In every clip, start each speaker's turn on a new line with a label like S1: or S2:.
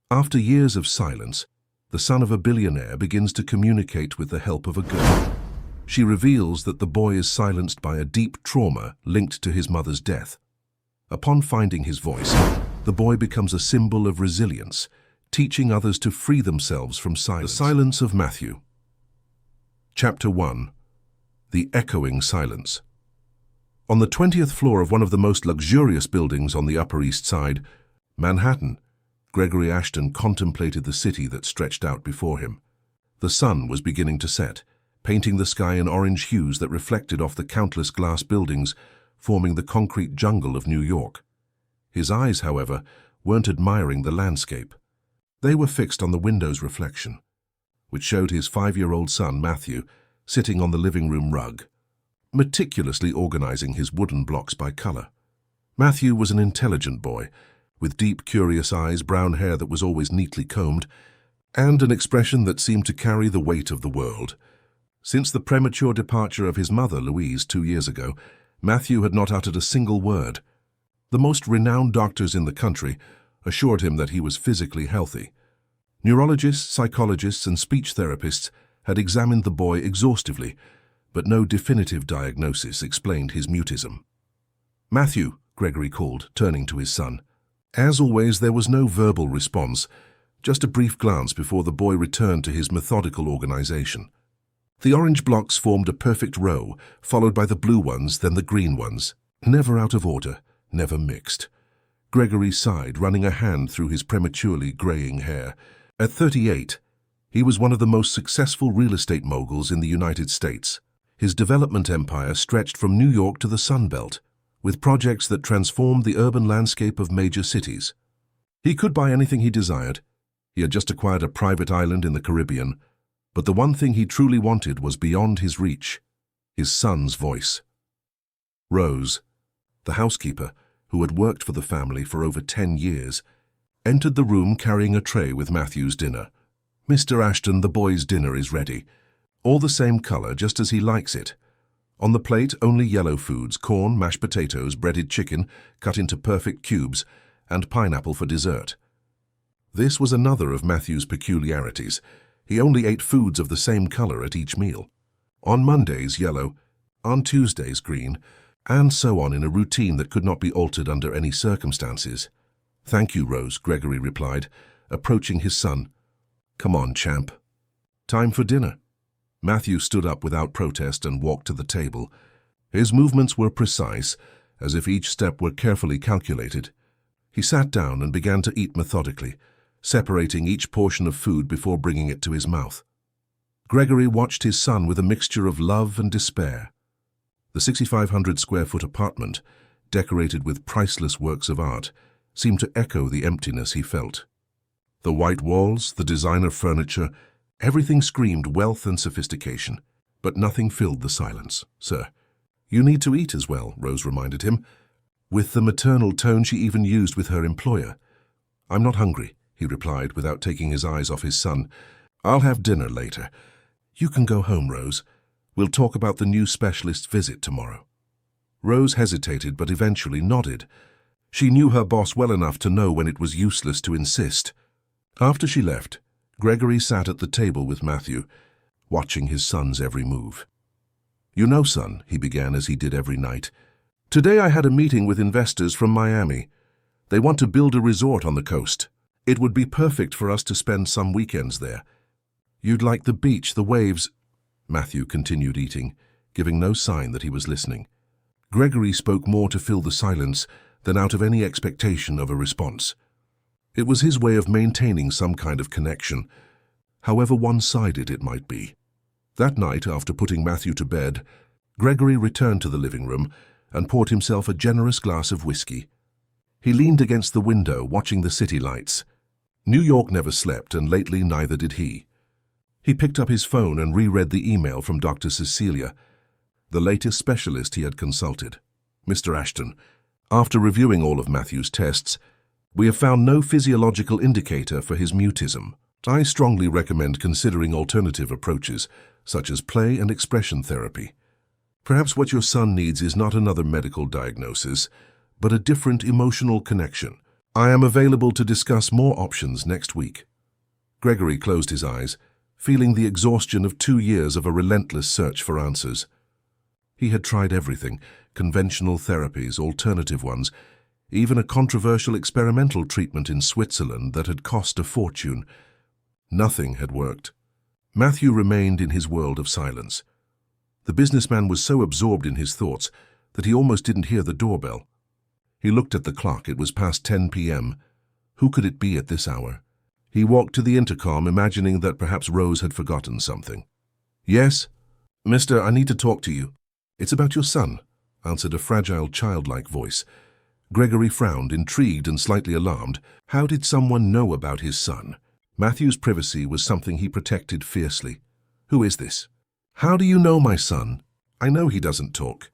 S1: After years of silence, the son of a billionaire begins to communicate with the help of a girl. She reveals that the boy is silenced by a deep trauma linked to his mother's death. Upon finding his voice, the boy becomes a symbol of resilience, teaching others to free themselves from silence. The Silence of Matthew. Chapter 1. The Echoing Silence. On the 20th floor of one of the most luxurious buildings on the Upper East Side, Manhattan, Gregory Ashton contemplated the city that stretched out before him. The sun was beginning to set, painting the sky in orange hues that reflected off the countless glass buildings forming the concrete jungle of New York. His eyes, however, weren't admiring the landscape. They were fixed on the window's reflection, which showed his 5-year-old son, Matthew, sitting on the living room rug, meticulously organizing his wooden blocks by color. Matthew was an intelligent boy, with deep, curious eyes, brown hair that was always neatly combed, and an expression that seemed to carry the weight of the world. Since the premature departure of his mother, Louise, 2 years ago, Matthew had not uttered a single word. The most renowned doctors in the country assured him that he was physically healthy. Neurologists, psychologists, and speech therapists had examined the boy exhaustively, but no definitive diagnosis explained his mutism. "Matthew," Gregory called, turning to his son. As always, there was no verbal response, just a brief glance before the boy returned to his methodical organization. The orange blocks formed a perfect row, followed by the blue ones, then the green ones, never out of order, never mixed. Gregory sighed, running a hand through his prematurely graying hair. At 38, he was one of the most successful real estate moguls in the United States. His development empire stretched from New York to the Sun Belt, with projects that transformed the urban landscape of major cities. He could buy anything he desired. He had just acquired a private island in the Caribbean, but the one thing he truly wanted was beyond his reach: his son's voice. Rose, the housekeeper, who had worked for the family for over 10 years, entered the room carrying a tray with Matthew's dinner. "Mr. Ashton, the boy's dinner is ready. All the same color, just as he likes it. On the plate, only yellow foods: corn, mashed potatoes, breaded chicken, cut into perfect cubes, and pineapple for dessert." This was another of Matthew's peculiarities. He only ate foods of the same color at each meal. On Mondays, yellow; on Tuesdays, green; and so on, in a routine that could not be altered under any circumstances. "Thank you, Rose," Gregory replied, approaching his son. "Come on, champ. Time for dinner." Matthew stood up without protest and walked to the table. His movements were precise, as if each step were carefully calculated. He sat down and began to eat methodically, separating each portion of food before bringing it to his mouth. Gregory watched his son with a mixture of love and despair. The 6,500-square-foot apartment, decorated with priceless works of art, seemed to echo the emptiness he felt. The white walls, the designer furniture, everything screamed wealth and sophistication, but nothing filled the silence. "Sir, you need to eat as well," Rose reminded him, with the maternal tone she even used with her employer. "I'm not hungry," he replied without taking his eyes off his son. "I'll have dinner later. You can go home, Rose. We'll talk about the new specialist's visit tomorrow." Rose hesitated but eventually nodded. She knew her boss well enough to know when it was useless to insist. After she left, Gregory sat at the table with Matthew, watching his son's every move. "You know, son," he began as he did every night, "today I had a meeting with investors from Miami. They want to build a resort on the coast. It would be perfect for us to spend some weekends there. You'd like the beach, the waves—" Matthew continued eating, giving no sign that he was listening. Gregory spoke more to fill the silence than out of any expectation of a response. It was his way of maintaining some kind of connection, however one-sided it might be. That night, after putting Matthew to bed, Gregory returned to the living room and poured himself a generous glass of whiskey. He leaned against the window, watching the city lights. New York never slept, and lately neither did he. He picked up his phone and reread the email from Dr. Cecilia, the latest specialist he had consulted. "Mr. Ashton, after reviewing all of Matthew's tests, we have found no physiological indicator for his mutism. I strongly recommend considering alternative approaches, such as play and expression therapy. Perhaps what your son needs is not another medical diagnosis, but a different emotional connection. I am available to discuss more options next week. Gregory closed his eyes, feeling the exhaustion of 2 years of a relentless search for answers. He had tried everything, conventional therapies, alternative ones, even a controversial experimental treatment in Switzerland that had cost a fortune. Nothing had worked. Matthew remained in his world of silence. The businessman was so absorbed in his thoughts that he almost didn't hear the doorbell. He looked at the clock. It was past 10 p.m. Who could it be at this hour? He walked to the intercom, imagining that perhaps Rose had forgotten something. Yes? Mister, I need to talk to you. It's about your son, answered a fragile, childlike voice. Gregory frowned, intrigued and slightly alarmed. How did someone know about his son? Matthew's privacy was something he protected fiercely. Who is this? How do you know my son? I know he doesn't talk.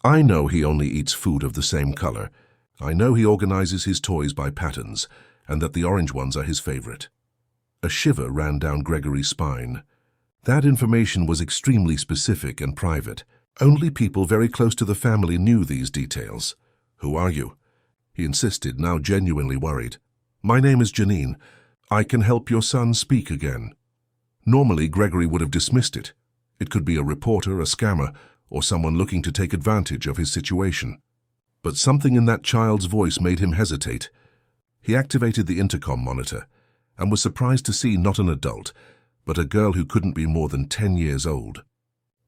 S1: I know he only eats food of the same color. I know he organizes his toys by patterns, and that the orange ones are his favorite. A shiver ran down Gregory's spine. That information was extremely specific and private. Only people very close to the family knew these details. Who are you? He insisted, now genuinely worried. My name is Janine. I can help your son speak again. Normally, Gregory would have dismissed it. It could be a reporter, a scammer, or someone looking to take advantage of his situation. But something in that child's voice made him hesitate. He activated the intercom monitor and was surprised to see not an adult, but a girl who couldn't be more than 10 years old.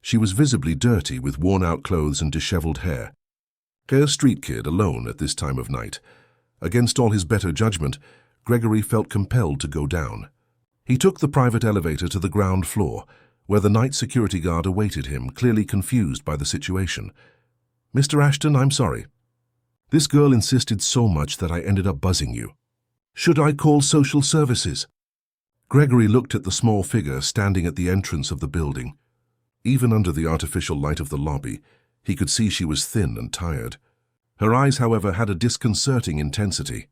S1: She was visibly dirty, with worn-out clothes and disheveled hair. A street kid alone at this time of night. Against all his better judgment, Gregory felt compelled to go down. He took the private elevator to the ground floor, where the night security guard awaited him, clearly confused by the situation. Mr. Ashton, I'm sorry. This girl insisted so much that I ended up buzzing you. Should I call social services? Gregory looked at the small figure standing at the entrance of the building. Even under the artificial light of the lobby, he could see she was thin and tired. Her eyes, however, had a disconcerting intensity.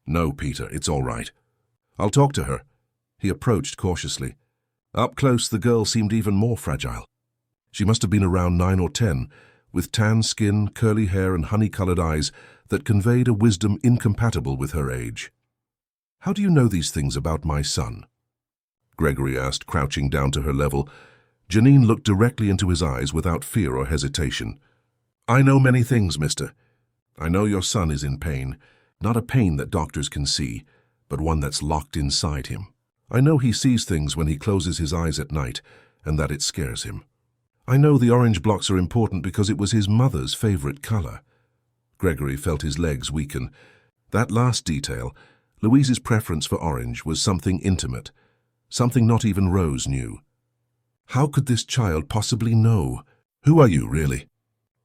S1: No, Peter, it's all right. I'll talk to her. He approached cautiously. Up close, the girl seemed even more fragile. She must have been around 9 or 10, with tan skin, curly hair and honey-colored eyes that conveyed a wisdom incompatible with her age. How do you know these things about my son? Gregory asked, crouching down to her level. Janine looked directly into his eyes without fear or hesitation. I know many things, mister. I know your son is in pain, not a pain that doctors can see, but one that's locked inside him. I know he sees things when he closes his eyes at night, and that it scares him. I know the orange blocks are important because it was his mother's favorite color. Gregory felt his legs weaken. That last detail, Louise's preference for orange, was something intimate, something not even Rose knew. How could this child possibly know? Who are you, really?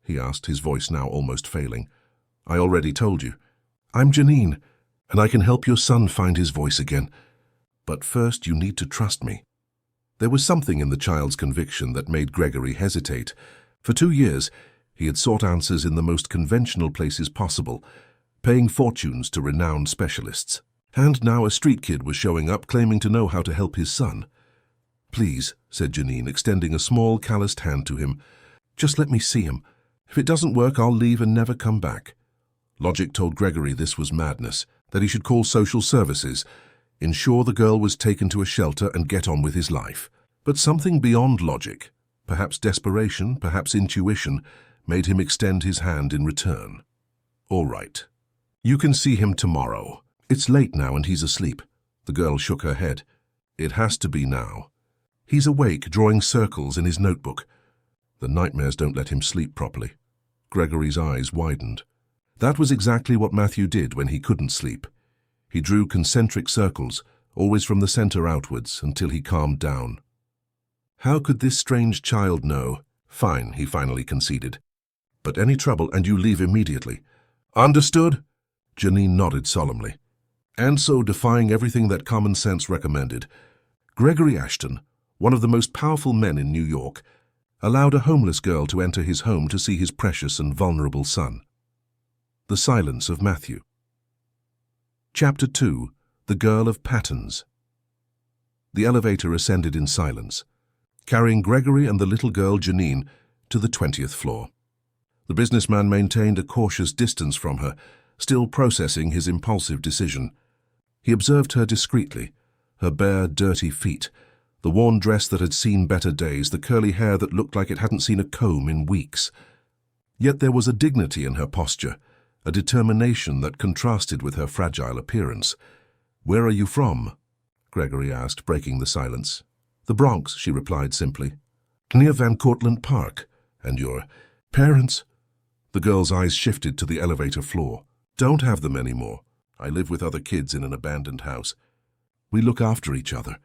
S1: He asked, his voice now almost failing. I already told you. I'm Janine, and I can help your son find his voice again. But first, you need to trust me. There was something in the child's conviction that made Gregory hesitate. For 2 years, he had sought answers in the most conventional places possible, paying fortunes to renowned specialists. And now a street kid was showing up, claiming to know how to help his son. Please, said Janine, extending a small, calloused hand to him. Just let me see him. If it doesn't work, I'll leave and never come back. Logic told Gregory this was madness, that he should call social services, ensure the girl was taken to a shelter and get on with his life. But something beyond logic, perhaps desperation, perhaps intuition, made him extend his hand in return. All right. You can see him tomorrow. It's late now and he's asleep. The girl shook her head. It has to be now. He's awake, drawing circles in his notebook. The nightmares don't let him sleep properly. Gregory's eyes widened. That was exactly what Matthew did when he couldn't sleep. He drew concentric circles, always from the center outwards, until he calmed down. How could this strange child know? Fine, he finally conceded. But any trouble and you leave immediately. Understood? Janine nodded solemnly. And so, defying everything that common sense recommended, Gregory Ashton, one of the most powerful men in New York, allowed a homeless girl to enter his home to see his precious and vulnerable son. The silence of Matthew. Chapter 2. The Girl of Patterns. The elevator ascended in silence, carrying Gregory and the little girl Janine to the 20th floor. The businessman maintained a cautious distance from her, still processing his impulsive decision. He observed her discreetly, her bare, dirty feet, the worn dress that had seen better days, the curly hair that looked like it hadn't seen a comb in weeks. Yet there was a dignity in her posture, a determination that contrasted with her fragile appearance. "Where are you from?" Gregory asked, breaking the silence. "The Bronx," she replied simply. "Near Van Cortlandt Park. And your parents?" The girl's eyes shifted to the elevator floor. "Don't have them anymore. I live with other kids in an abandoned house. We look after each other."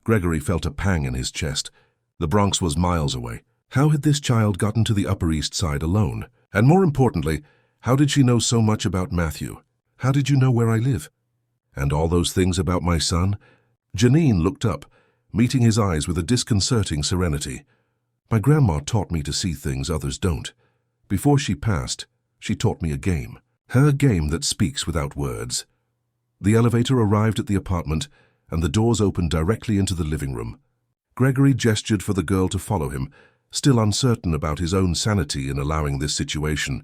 S1: Gregory felt a pang in his chest. The Bronx was miles away. How had this child gotten to the Upper East Side alone? And more importantly, how did she know so much about Matthew? "How did you know where I live?" "And all those things about my son?" Janine looked up, meeting his eyes with a disconcerting serenity. "My grandma taught me to see things others don't. Before she passed, she taught me a game. Her game that speaks without words." The elevator arrived at the apartment, and the doors opened directly into the living room. Gregory gestured for the girl to follow him, still uncertain about his own sanity in allowing this situation.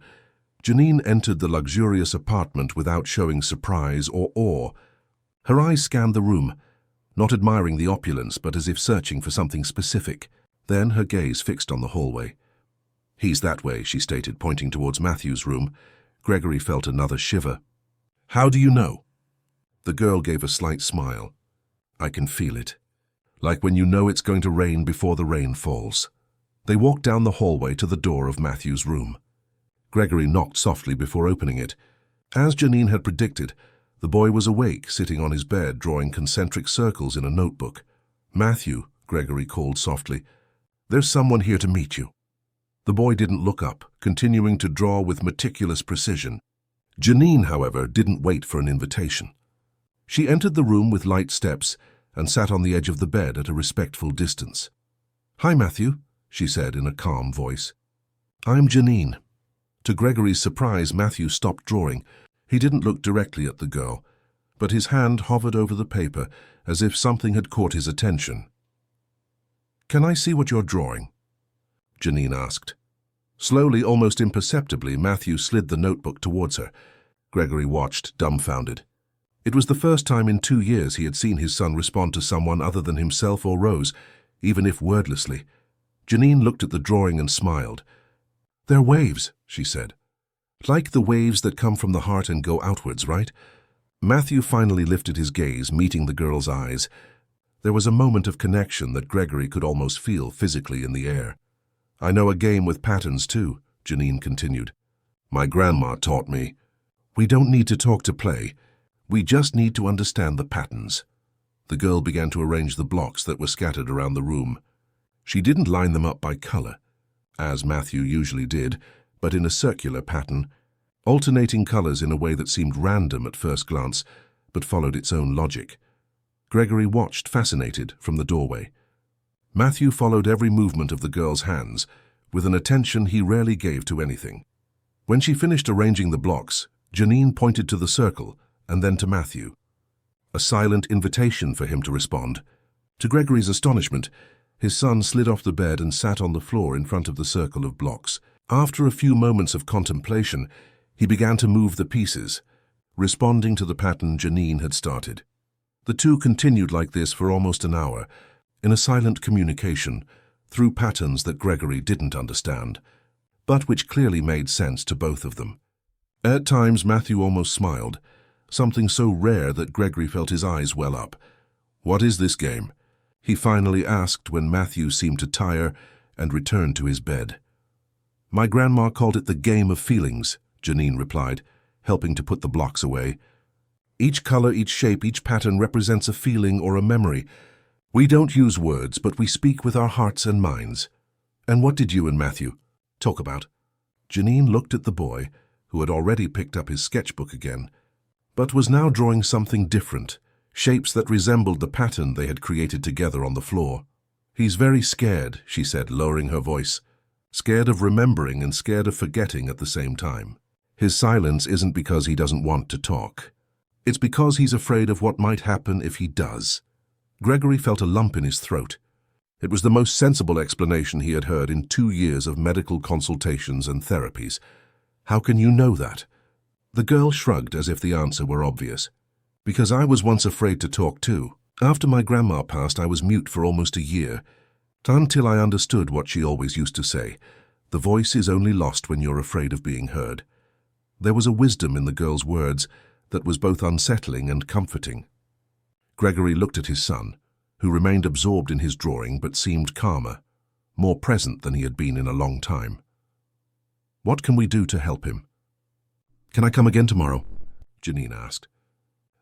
S1: Janine entered the luxurious apartment without showing surprise or awe. Her eyes scanned the room, not admiring the opulence, but as if searching for something specific. Then her gaze fixed on the hallway. "He's that way," she stated, pointing towards Matthew's room. Gregory felt another shiver. "How do you know?" The girl gave a slight smile. "I can feel it. Like when you know it's going to rain before the rain falls." They walked down the hallway to the door of Matthew's room. Gregory knocked softly before opening it. As Janine had predicted, the boy was awake, sitting on his bed, drawing concentric circles in a notebook. "Matthew," Gregory called softly, "there's someone here to meet you." The boy didn't look up, continuing to draw with meticulous precision. Janine, however, didn't wait for an invitation. She entered the room with light steps and sat on the edge of the bed at a respectful distance. "Hi, Matthew," she said in a calm voice. "I'm Janine." To Gregory's surprise, Matthew stopped drawing. He didn't look directly at the girl, but his hand hovered over the paper as if something had caught his attention. "Can I see what you're drawing?" Janine asked. Slowly, almost imperceptibly, Matthew slid the notebook towards her. Gregory watched, dumbfounded. It was the first time in 2 years he had seen his son respond to someone other than himself or Rose, even if wordlessly. Janine looked at the drawing and smiled. "They're waves," she said. "Like the waves that come from the heart and go outwards, right?" Matthew finally lifted his gaze, meeting the girl's eyes. There was a moment of connection that Gregory could almost feel physically in the air. "I know a game with patterns, too," Janine continued. "My grandma taught me. We don't need to talk to play. We just need to understand the patterns." The girl began to arrange the blocks that were scattered around the room. She didn't line them up by color, as Matthew usually did, but in a circular pattern, alternating colors in a way that seemed random at first glance, but followed its own logic. Gregory watched, fascinated, from the doorway. Matthew followed every movement of the girl's hands, with an attention he rarely gave to anything. When she finished arranging the blocks, Janine pointed to the circle, and then to Matthew. A silent invitation for him to respond. To Gregory's astonishment, his son slid off the bed and sat on the floor in front of the circle of blocks. After a few moments of contemplation, he began to move the pieces, responding to the pattern Janine had started. The two continued like this for almost an hour, in a silent communication, through patterns that Gregory didn't understand, but which clearly made sense to both of them. At times, Matthew almost smiled, something so rare that Gregory felt his eyes well up. "What is this game?" he finally asked when Matthew seemed to tire and returned to his bed. "My grandma called it the game of feelings," Janine replied, helping to put the blocks away. "Each color, each shape, each pattern represents a feeling or a memory. We don't use words, but we speak with our hearts and minds." "And what did you and Matthew talk about?" Janine looked at the boy, who had already picked up his sketchbook again, but was now drawing something different, shapes that resembled the pattern they had created together on the floor. "He's very scared," she said, lowering her voice. "Scared of remembering and scared of forgetting at the same time. His silence isn't because he doesn't want to talk. It's because he's afraid of what might happen if he does." Gregory felt a lump in his throat. It was the most sensible explanation he had heard in 2 years of medical consultations and therapies. "How can you know that?" The girl shrugged as if the answer were obvious. Because I was once afraid to talk too. After my grandma passed, I was mute for almost a year, until I understood what she always used to say. The voice is only lost when you're afraid of being heard. There was a wisdom in the girl's words that was both unsettling and comforting. Gregory looked at his son, who remained absorbed in his drawing but seemed calmer, more present than he had been in a long time. What can we do to help him? Can I come again tomorrow? Janine asked.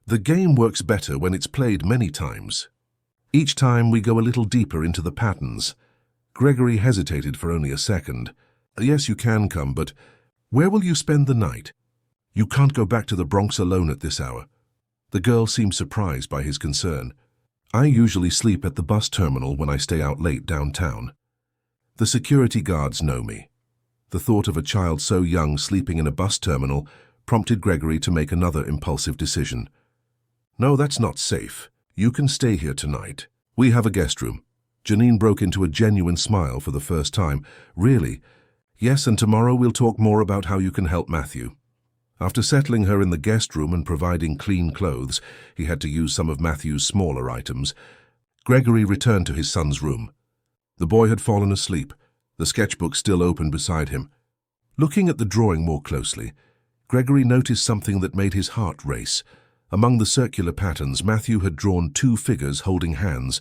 S1: The game works better when it's played many times. Each time we go a little deeper into the patterns. Gregory hesitated for only a second. Yes, you can come, but where will you spend the night? You can't go back to the Bronx alone at this hour. The girl seemed surprised by his concern. I usually sleep at the bus terminal when I stay out late downtown. The security guards know me. The thought of a child so young sleeping in a bus terminal prompted Gregory to make another impulsive decision. No, that's not safe. You can stay here tonight. We have a guest room. Janine broke into a genuine smile for the first time. Really? Yes, and tomorrow we'll talk more about how you can help Matthew. After settling her in the guest room and providing clean clothes, he had to use some of Matthew's smaller items. Gregory returned to his son's room. The boy had fallen asleep, the sketchbook still open beside him. Looking at the drawing more closely, Gregory noticed something that made his heart race. Among the circular patterns, Matthew had drawn two figures holding hands,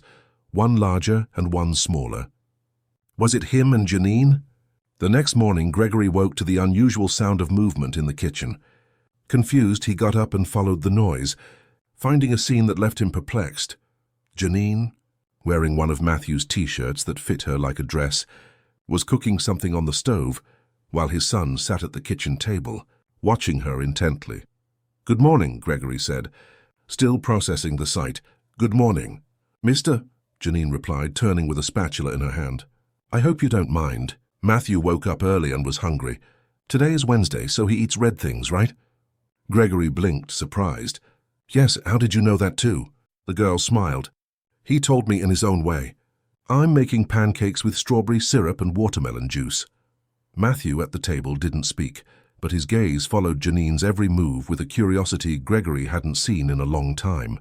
S1: one larger and one smaller. Was it him and Janine? The next morning, Gregory woke to the unusual sound of movement in the kitchen. Confused, he got up and followed the noise, finding a scene that left him perplexed. Janine, wearing one of Matthew's T-shirts that fit her like a dress, was cooking something on the stove, while his son sat at the kitchen table, watching her intently. "Good morning," Gregory said, still processing the sight. "Good morning." "Mister," Janine replied, turning with a spatula in her hand. "I hope you don't mind. Matthew woke up early and was hungry. Today is Wednesday, so he eats red things, right?" Gregory blinked, surprised. "Yes, how did you know that too?" The girl smiled. "He told me in his own way. I'm making pancakes with strawberry syrup and watermelon juice." Matthew at the table didn't speak, but his gaze followed Janine's every move with a curiosity Gregory hadn't seen in a long time.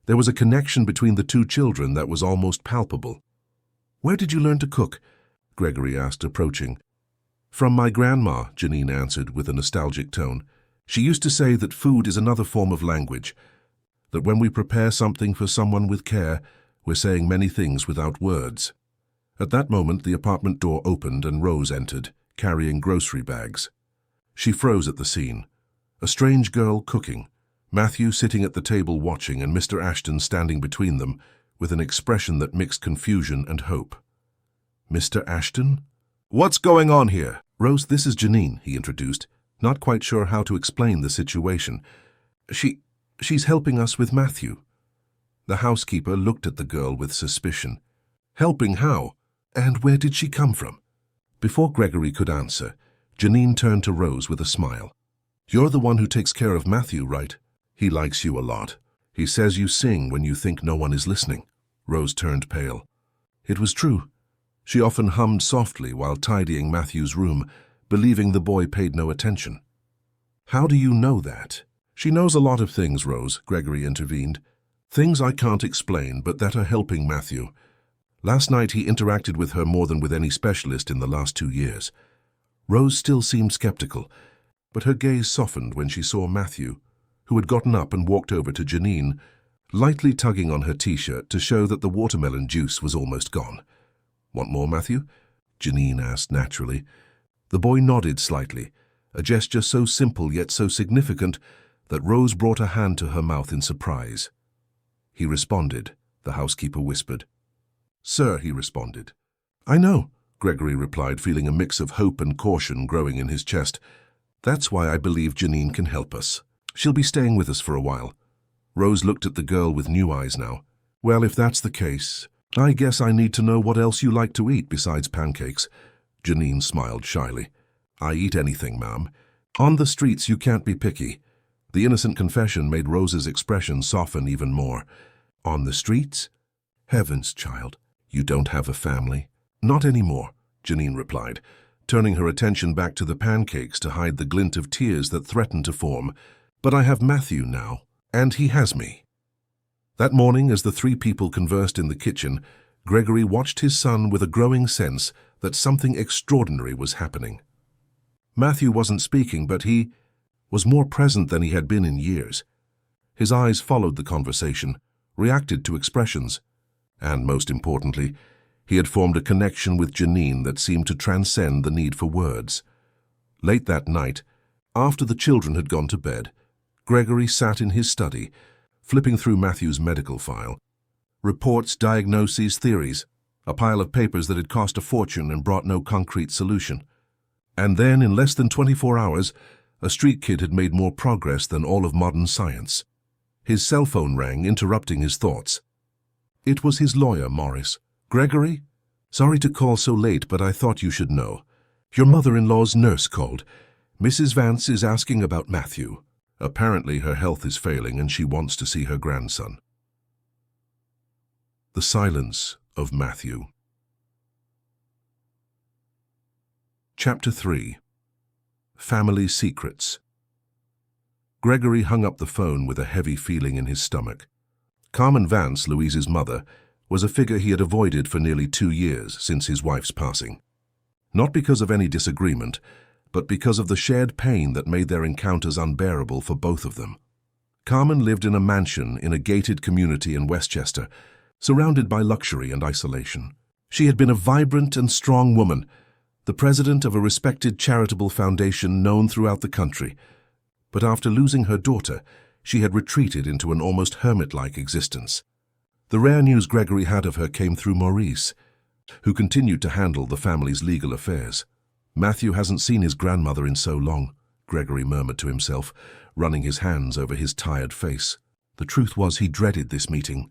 S1: There was a connection between the two children that was almost palpable. "Where did you learn to cook?" Gregory asked, approaching. "From my grandma," Janine answered with a nostalgic tone. "She used to say that food is another form of language, that when we prepare something for someone with care, we're saying many things without words." At that moment, the apartment door opened and Rose entered, carrying grocery bags. She froze at the scene. A strange girl cooking, Matthew sitting at the table watching, and Mr. Ashton standing between them with an expression that mixed confusion and hope. "Mr. Ashton? What's going on here?" "Rose, this is Janine," he introduced, not quite sure how to explain the situation. She's helping us with Matthew." The housekeeper looked at the girl with suspicion. "Helping how? And where did she come from?" Before Gregory could answer, Janine turned to Rose with a smile. "You're the one who takes care of Matthew, right? He likes you a lot. He says you sing when you think no one is listening." Rose turned pale. It was true. She often hummed softly while tidying Matthew's room, believing the boy paid no attention. "How do you know that?" "She knows a lot of things, Rose," Gregory intervened. "Things I can't explain, but that are helping Matthew. Last night he interacted with her more than with any specialist in the last 2 years." Rose still seemed skeptical, but her gaze softened when she saw Matthew, who had gotten up and walked over to Janine, lightly tugging on her T-shirt to show that the watermelon juice was almost gone. "Want more, Matthew?" Janine asked naturally. The boy nodded slightly, a gesture so simple yet so significant that Rose brought a hand to her mouth in surprise. He responded, the housekeeper whispered. "Sir," he responded. "I know," Gregory replied, feeling a mix of hope and caution growing in his chest. "That's why I believe Janine can help us. She'll be staying with us for a while." Rose looked at the girl with new eyes now. "Well, if that's the case, I guess I need to know what else you like to eat besides pancakes." Janine smiled shyly. "I eat anything, ma'am. On the streets you can't be picky." The innocent confession made Rose's expression soften even more. "On the streets? Heavens, child, you don't have a family?" "Not anymore," Janine replied, turning her attention back to the pancakes to hide the glint of tears that threatened to form. "But I have Matthew now, and he has me." That morning, as the three people conversed in the kitchen, Gregory watched his son with a growing sense that something extraordinary was happening. Matthew wasn't speaking, but he was more present than he had been in years. His eyes followed the conversation, reacted to expressions, and, most importantly, he had formed a connection with Janine that seemed to transcend the need for words. Late that night, after the children had gone to bed, Gregory sat in his study, flipping through Matthew's medical file. Reports, diagnoses, theories, a pile of papers that had cost a fortune and brought no concrete solution. And then, in less than 24 hours, a street kid had made more progress than all of modern science. His cell phone rang, interrupting his thoughts. It was his lawyer, Morris. "Gregory? Sorry to call so late, but I thought you should know. Your mother-in-law's nurse called. Mrs. Vance is asking about Matthew. Apparently her health is failing and she wants to see her grandson." The silence of Matthew. Chapter 3. Family Secrets. Gregory hung up the phone with a heavy feeling in his stomach. Carmen Vance, Louise's mother, was a figure he had avoided for nearly 2 years since his wife's passing. Not because of any disagreement, but because of the shared pain that made their encounters unbearable for both of them. Carmen lived in a mansion in a gated community in Westchester, surrounded by luxury and isolation. She had been a vibrant and strong woman, the president of a respected charitable foundation known throughout the country. But after losing her daughter, she had retreated into an almost hermit-like existence. The rare news Gregory had of her came through Maurice, who continued to handle the family's legal affairs. "Matthew hasn't seen his grandmother in so long," Gregory murmured to himself, running his hands over his tired face. The truth was he dreaded this meeting.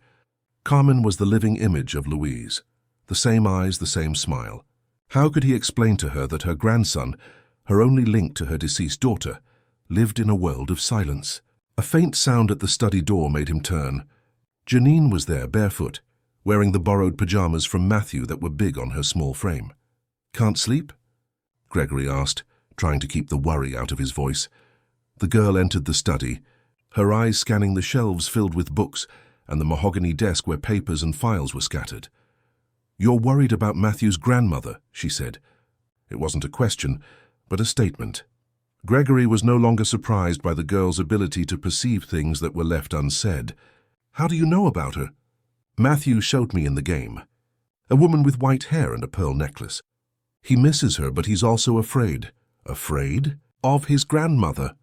S1: Carmen was the living image of Louise. The same eyes, the same smile. How could he explain to her that her grandson, her only link to her deceased daughter, lived in a world of silence? A faint sound at the study door made him turn. Janine was there, barefoot, wearing the borrowed pajamas from Matthew that were big on her small frame. "Can't sleep?" Gregory asked, trying to keep the worry out of his voice. The girl entered the study, her eyes scanning the shelves filled with books and the mahogany desk where papers and files were scattered. "You're worried about Matthew's grandmother," she said. It wasn't a question, but a statement. Gregory was no longer surprised by the girl's ability to perceive things that were left unsaid. "How do you know about her?" "Matthew showed me in the game. A woman with white hair and a pearl necklace. He misses her, but he's also afraid." "Afraid? Of his grandmother?"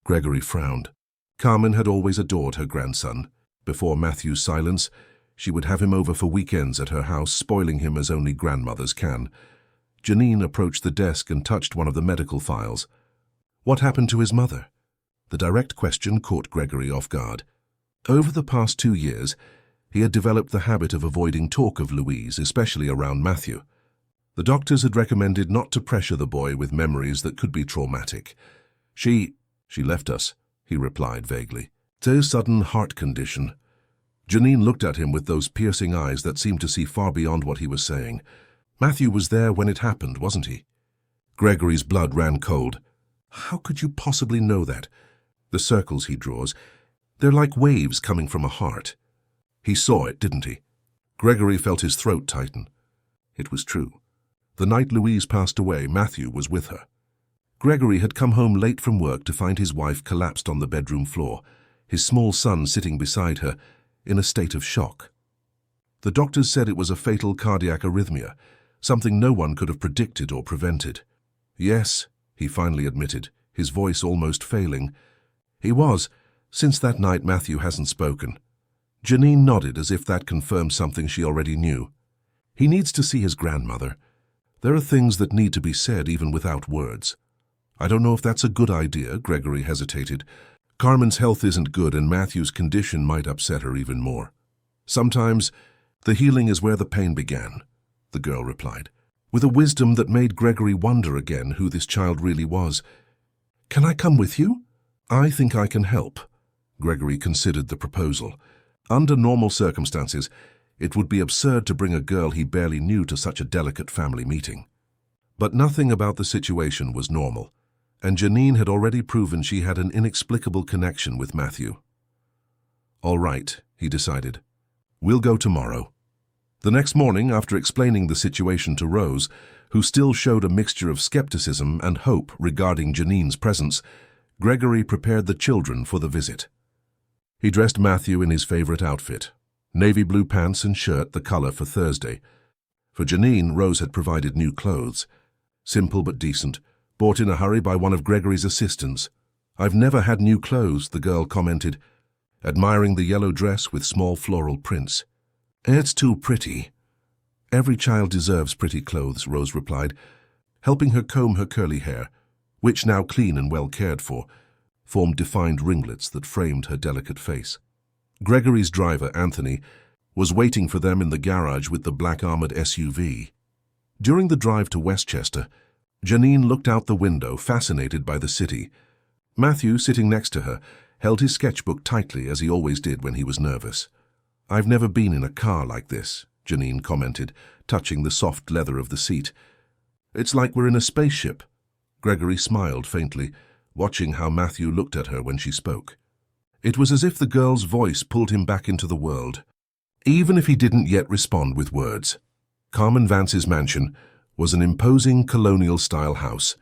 S1: Gregory frowned. Carmen had always adored her grandson. Before Matthew's silence, she would have him over for weekends at her house, spoiling him as only grandmothers can. Janine approached the desk and touched one of the medical files. What happened to his mother? The direct question caught Gregory off guard. Over the past 2 years, he had developed the habit of avoiding talk of Louise, especially around Matthew. The doctors had recommended not to pressure the boy with memories that could be traumatic. She left us," he replied vaguely. "A sudden heart condition." Janine looked at him with those piercing eyes that seemed to see far beyond what he was saying. "Matthew was there when it happened, wasn't he?" Gregory's blood ran cold. "How could you possibly know that? The circles he draws, they're like waves coming from a heart." He saw it, didn't he? Gregory felt his throat tighten. It was true. The night Louise passed away, Matthew was with her. Gregory had come home late from work to find his wife collapsed on the bedroom floor, his small son sitting beside her, in a state of shock. The doctors said it was a fatal cardiac arrhythmia, something no one could have predicted or prevented. "Yes," he finally admitted, his voice almost failing. "He was. Since that night, Matthew hasn't spoken." Janine nodded as if that confirmed something she already knew. "He needs to see his grandmother. There are things that need to be said even without words." "I don't know if that's a good idea," Gregory hesitated. "Carmen's health isn't good and Matthew's condition might upset her even more." "Sometimes the healing is where the pain began," the girl replied, with a wisdom that made Gregory wonder again who this child really was. "Can I come with you?" "I think I can help." Gregory considered the proposal. Under normal circumstances, it would be absurd to bring a girl he barely knew to such a delicate family meeting. But nothing about the situation was normal, and Janine had already proven she had an inexplicable connection with Matthew. "All right," he decided. "We'll go tomorrow." The next morning, after explaining the situation to Rose, who still showed a mixture of skepticism and hope regarding Janine's presence, Gregory prepared the children for the visit. He dressed Matthew in his favorite outfit, navy blue pants and shirt, the color for Thursday. For Janine, Rose had provided new clothes, simple but decent, bought in a hurry by one of Gregory's assistants. "I've never had new clothes," the girl commented, admiring the yellow dress with small floral prints. "It's too pretty." "Every child deserves pretty clothes," Rose replied, helping her comb her curly hair, which, now clean and well cared for, formed defined ringlets that framed her delicate face. Gregory's driver, Anthony, was waiting for them in the garage with the black armored SUV. During the drive to Westchester, Janine looked out the window, fascinated by the city. Matthew, sitting next to her, held his sketchbook tightly as he always did when he was nervous. "I've never been in a car like this," Janine commented, touching the soft leather of the seat. "It's like we're in a spaceship." Gregory smiled faintly, watching how Matthew looked at her when she spoke. It was as if the girl's voice pulled him back into the world, even if he didn't yet respond with words. Carmen Vance's mansion was an imposing colonial-style house,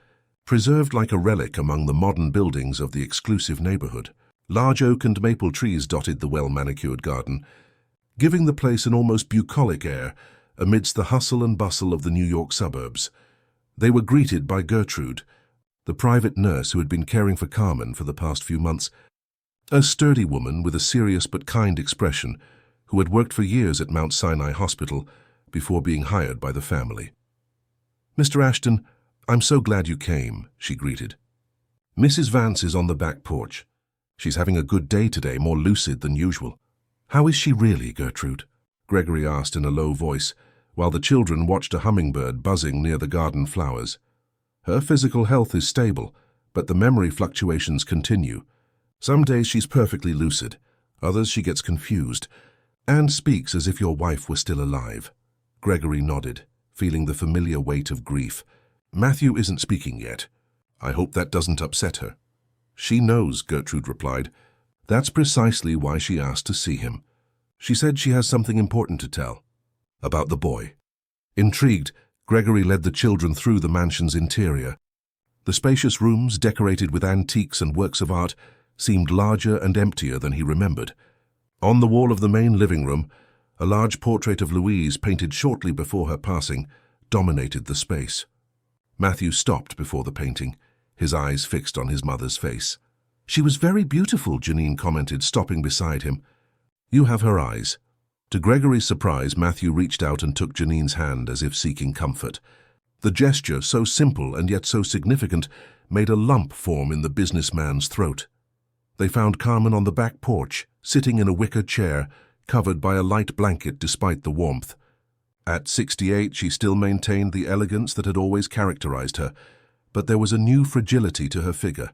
S1: preserved like a relic among the modern buildings of the exclusive neighborhood. Large oak and maple trees dotted the well-manicured garden, giving the place an almost bucolic air amidst the hustle and bustle of the New York suburbs. They were greeted by Gertrude, the private nurse who had been caring for Carmen for the past few months, a sturdy woman with a serious but kind expression who had worked for years at Mount Sinai Hospital before being hired by the family. "Mr. Ashton, I'm so glad you came," she greeted. "Mrs. Vance is on the back porch. She's having a good day today, more lucid than usual." "How is she really, Gertrude?" Gregory asked in a low voice, while the children watched a hummingbird buzzing near the garden flowers. "Her physical health is stable, but the memory fluctuations continue. Some days she's perfectly lucid, others she gets confused, and speaks as if your wife were still alive." Gregory nodded, feeling the familiar weight of grief. "Matthew isn't speaking yet. I hope that doesn't upset her." "She knows," Gertrude replied. "That's precisely why she asked to see him. She said she has something important to tell. About the boy." Intrigued, Gregory led the children through the mansion's interior. The spacious rooms, decorated with antiques and works of art, seemed larger and emptier than he remembered. On the wall of the main living room, a large portrait of Louise, painted shortly before her passing, dominated the space. Matthew stopped before the painting, his eyes fixed on his mother's face. "She was very beautiful," Janine commented, stopping beside him. "You have her eyes." To Gregory's surprise, Matthew reached out and took Janine's hand as if seeking comfort. The gesture, so simple and yet so significant, made a lump form in the businessman's throat. They found Carmen on the back porch, sitting in a wicker chair, covered by a light blanket despite the warmth. At 68, she still maintained the elegance that had always characterized her, but there was a new fragility to her figure.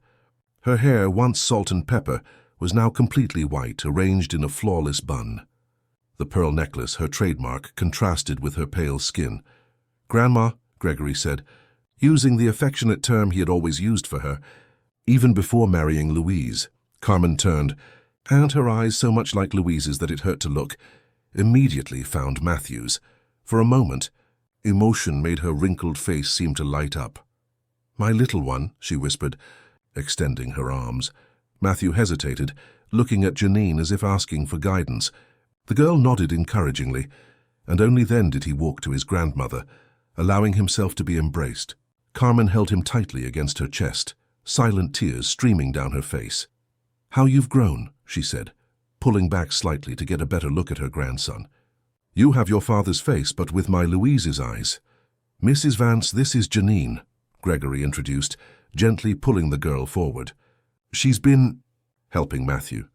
S1: Her hair, once salt and pepper, was now completely white, arranged in a flawless bun. The pearl necklace, her trademark, contrasted with her pale skin. "Grandma," Gregory said, using the affectionate term he had always used for her, even before marrying Louise. Carmen turned, and her eyes, so much like Louise's that it hurt to look, immediately found Matthew's. For a moment, emotion made her wrinkled face seem to light up. "My little one," she whispered, extending her arms. Matthew hesitated, looking at Janine as if asking for guidance. The girl nodded encouragingly, and only then did he walk to his grandmother, allowing himself to be embraced. Carmen held him tightly against her chest, silent tears streaming down her face. "How you've grown," she said, pulling back slightly to get a better look at her grandson. "You have your father's face, but with my Louise's eyes." "Mrs. Vance, this is Janine," Gregory introduced, gently pulling the girl forward. "She's been helping Matthew."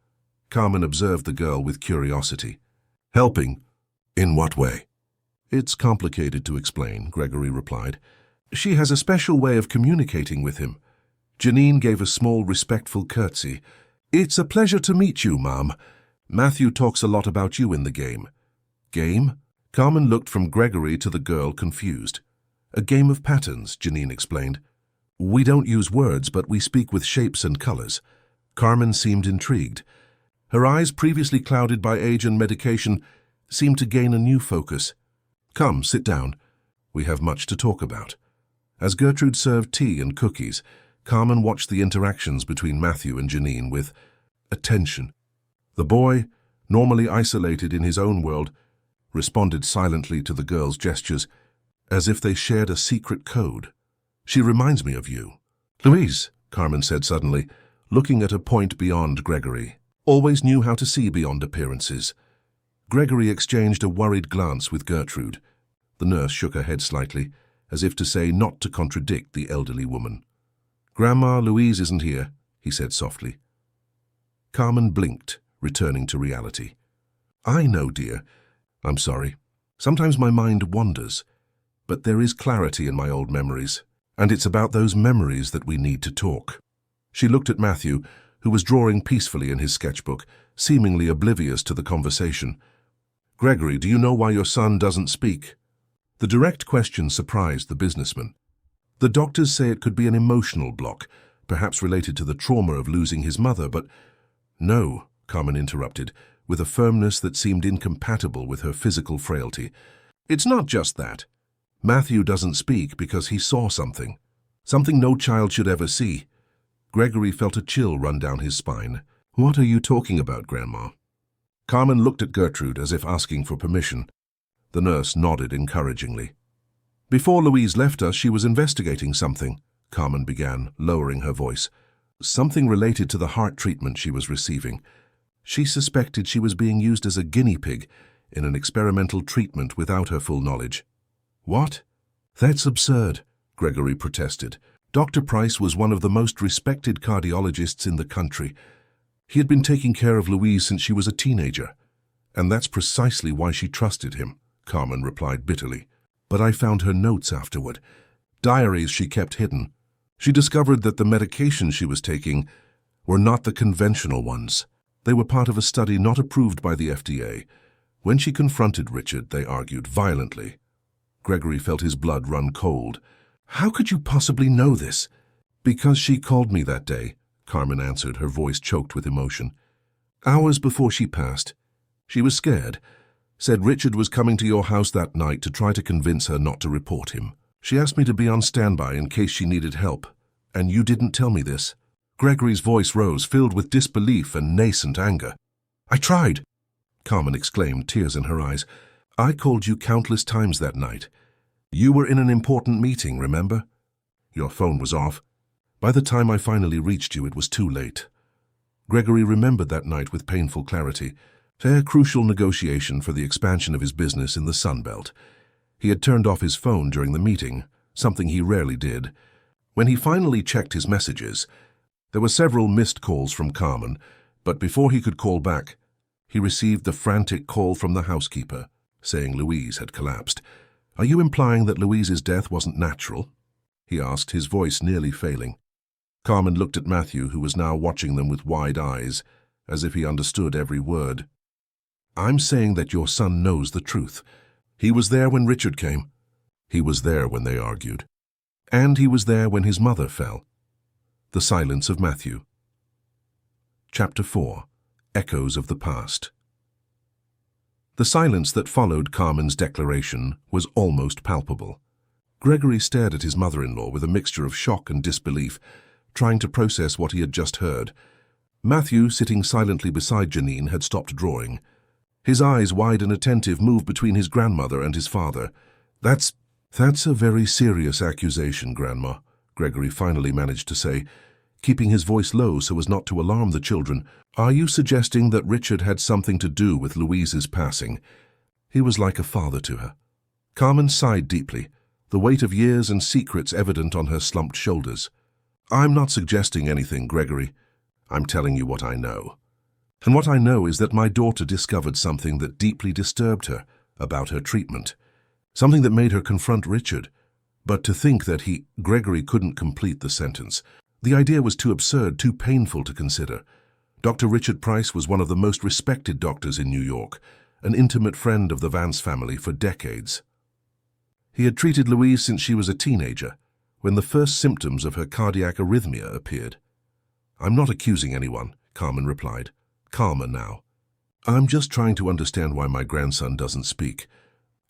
S1: Carmen observed the girl with curiosity. "Helping? In what way?" "It's complicated to explain," Gregory replied. "She has a special way of communicating with him." Janine gave a small, respectful curtsy. "It's a pleasure to meet you, Mom. Matthew talks a lot about you in the game." "Game?" Carmen looked from Gregory to the girl, confused. A game of patterns, Janine explained. We don't use words, but we speak with shapes and colors. Carmen seemed intrigued. Her eyes, previously clouded by age and medication, seemed to gain a new focus. Come, sit down. We have much to talk about. As Gertrude served tea and cookies, Carmen watched the interactions between Matthew and Janine with attention. The boy, normally isolated in his own world, responded silently to the girl's gestures, as if they shared a secret code. She reminds me of you. Louise, Carmen said suddenly, looking at a point beyond Gregory. Always knew how to see beyond appearances. Gregory exchanged a worried glance with Gertrude. The nurse shook her head slightly, as if to say not to contradict the elderly woman. Grandma, Louise isn't here, he said softly. Carmen blinked, returning to reality. I know, dear. I'm sorry. Sometimes my mind wanders, but there is clarity in my old memories, and it's about those memories that we need to talk. She looked at Matthew, who was drawing peacefully in his sketchbook, seemingly oblivious to the conversation. Gregory, do you know why your son doesn't speak? The direct question surprised the businessman. The doctors say it could be an emotional block, perhaps related to the trauma of losing his mother, but no, Carmen interrupted, with a firmness that seemed incompatible with her physical frailty. It's not just that. Matthew doesn't speak because he saw something no child should ever see. Gregory felt a chill run down his spine. What are you talking about, Grandma? Carmen looked at Gertrude as if asking for permission. The nurse nodded encouragingly. Before Louise left us, she was investigating something, Carmen began, lowering her voice. Something related to the heart treatment she was receiving. She suspected she was being used as a guinea pig in an experimental treatment without her full knowledge. What? That's absurd, Gregory protested. Dr. Price was one of the most respected cardiologists in the country. He had been taking care of Louise since she was a teenager, and that's precisely why she trusted him, Carmen replied bitterly. But I found her notes afterward, diaries she kept hidden. She discovered that the medications she was taking were not the conventional ones. They were part of a study not approved by the FDA. When she confronted Richard, they argued violently. Gregory felt his blood run cold. How could you possibly know this? Because she called me that day, Carmen answered, her voice choked with emotion. Hours before she passed. She was scared. Said Richard was coming to your house that night to try to convince her not to report him. She asked me to be on standby in case she needed help. And you didn't tell me this. Gregory's voice rose, filled with disbelief and nascent anger. I tried, Carmen exclaimed, tears in her eyes. I called you countless times that night. You were in an important meeting, remember? Your phone was off. By the time I finally reached you, it was too late. Gregory remembered that night with painful clarity. A crucial negotiation for the expansion of his business in the Sun Belt. He had turned off his phone during the meeting, something he rarely did. When he finally checked his messages, there were several missed calls from Carmen, but before he could call back, he received the frantic call from the housekeeper, saying Louise had collapsed. Are you implying that Louise's death wasn't natural? He asked, his voice nearly failing. Carmen looked at Matthew, who was now watching them with wide eyes, as if he understood every word. I'm saying that your son knows the truth. He was there when Richard came. He was there when they argued. And he was there when his mother fell. The silence of Matthew. Chapter 4. Echoes of the Past. The silence that followed Carmen's declaration was almost palpable. Gregory stared at his mother-in-law with a mixture of shock and disbelief, trying to process what he had just heard. Matthew, sitting silently beside Janine, had stopped drawing. His eyes, wide and attentive, moved between his grandmother and his father. That's a very serious accusation, Grandma, Gregory finally managed to say, keeping his voice low so as not to alarm the children. Are you suggesting that Richard had something to do with Louise's passing? He was like a father to her. Carmen sighed deeply, the weight of years and secrets evident on her slumped shoulders. I'm not suggesting anything, Gregory. I'm telling you what I know. And what I know is that my daughter discovered something that deeply disturbed her about her treatment, something that made her confront Richard. But to think that Gregory couldn't complete the sentence. The idea was too absurd, too painful to consider. Dr. Richard Price was one of the most respected doctors in New York, an intimate friend of the Vance family for decades. He had treated Louise since she was a teenager, when the first symptoms of her cardiac arrhythmia appeared. "I'm not accusing anyone," Carmen replied, calmer now. "I'm just trying to understand why my grandson doesn't speak,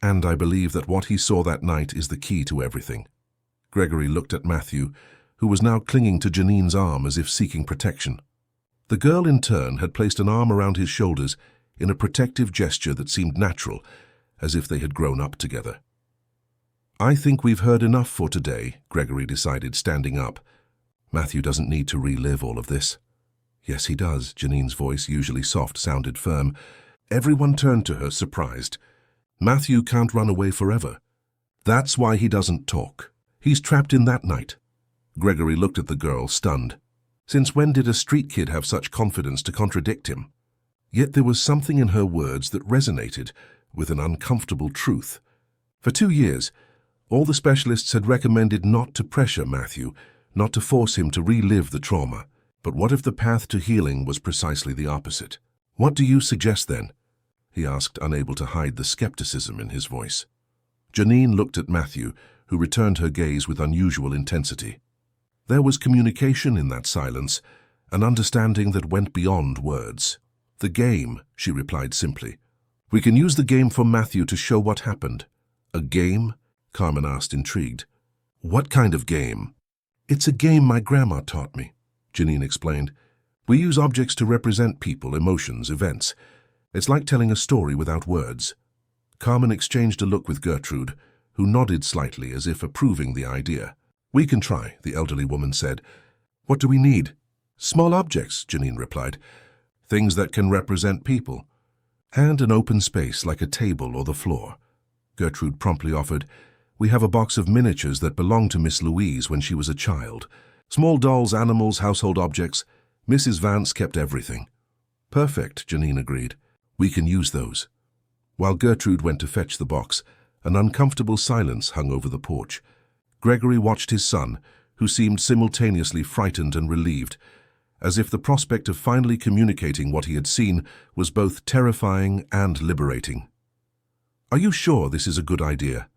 S1: and I believe that what he saw that night is the key to everything." Gregory looked at Matthew, who was now clinging to Janine's arm as if seeking protection. The girl, in turn, had placed an arm around his shoulders in a protective gesture that seemed natural, as if they had grown up together. "I think we've heard enough for today," Gregory decided, standing up. "Matthew doesn't need to relive all of this." "Yes, he does," Janine's voice, usually soft, sounded firm. Everyone turned to her, surprised. "Matthew can't run away forever. That's why he doesn't talk. He's trapped in that night." Gregory looked at the girl, stunned. Since when did a street kid have such confidence to contradict him? Yet there was something in her words that resonated with an uncomfortable truth. For 2 years, all the specialists had recommended not to pressure Matthew, not to force him to relive the trauma. But what if the path to healing was precisely the opposite? "What do you suggest then?" he asked, unable to hide the skepticism in his voice. Janine looked at Matthew, who returned her gaze with unusual intensity. There was communication in that silence, an understanding that went beyond words. "The game," she replied simply. "We can use the game for Matthew to show what happened." "A game?" Carmen asked, intrigued. "What kind of game?" "It's a game my grandma taught me," Janine explained. "We use objects to represent people, emotions, events. It's like telling a story without words." Carmen exchanged a look with Gertrude, who nodded slightly as if approving the idea. "We can try," the elderly woman said. "What do we need?" "Small objects," Janine replied. "Things that can represent people. And an open space like a table or the floor." Gertrude promptly offered, "We have a box of miniatures that belonged to Miss Louise when she was a child. Small dolls, animals, household objects. Mrs. Vance kept everything." "Perfect," Janine agreed. "We can use those." While Gertrude went to fetch the box, an uncomfortable silence hung over the porch. Gregory watched his son, who seemed simultaneously frightened and relieved, as if the prospect of finally communicating what he had seen was both terrifying and liberating. "Are you sure this is a good idea?"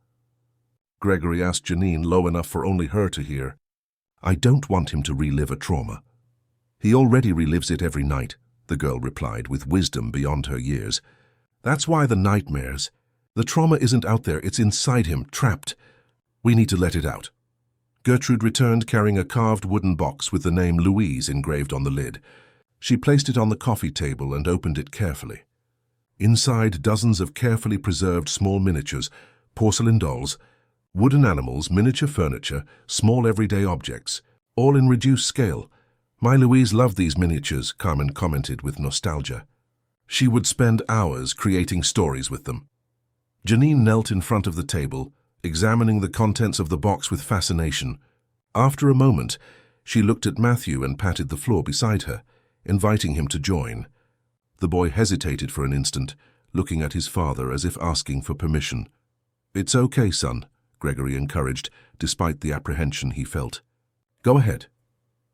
S1: Gregory asked Janine, low enough for only her to hear. "I don't want him to relive a trauma." "He already relives it every night," the girl replied, with wisdom beyond her years. "That's why the nightmares. The trauma isn't out there, it's inside him, trapped. We need to let it out." Gertrude returned carrying a carved wooden box with the name Louise engraved on the lid. She placed it on the coffee table and opened it carefully. Inside, dozens of carefully preserved small miniatures, porcelain dolls, wooden animals, miniature furniture, small everyday objects, all in reduced scale. "My Louise loved these miniatures," Carmen commented with nostalgia. "She would spend hours creating stories with them." Janine knelt in front of the table, examining the contents of the box with fascination. After a moment, she looked at Matthew and patted the floor beside her, inviting him to join. The boy hesitated for an instant, looking at his father as if asking for permission. "It's okay, son," Gregory encouraged, despite the apprehension he felt. "Go ahead."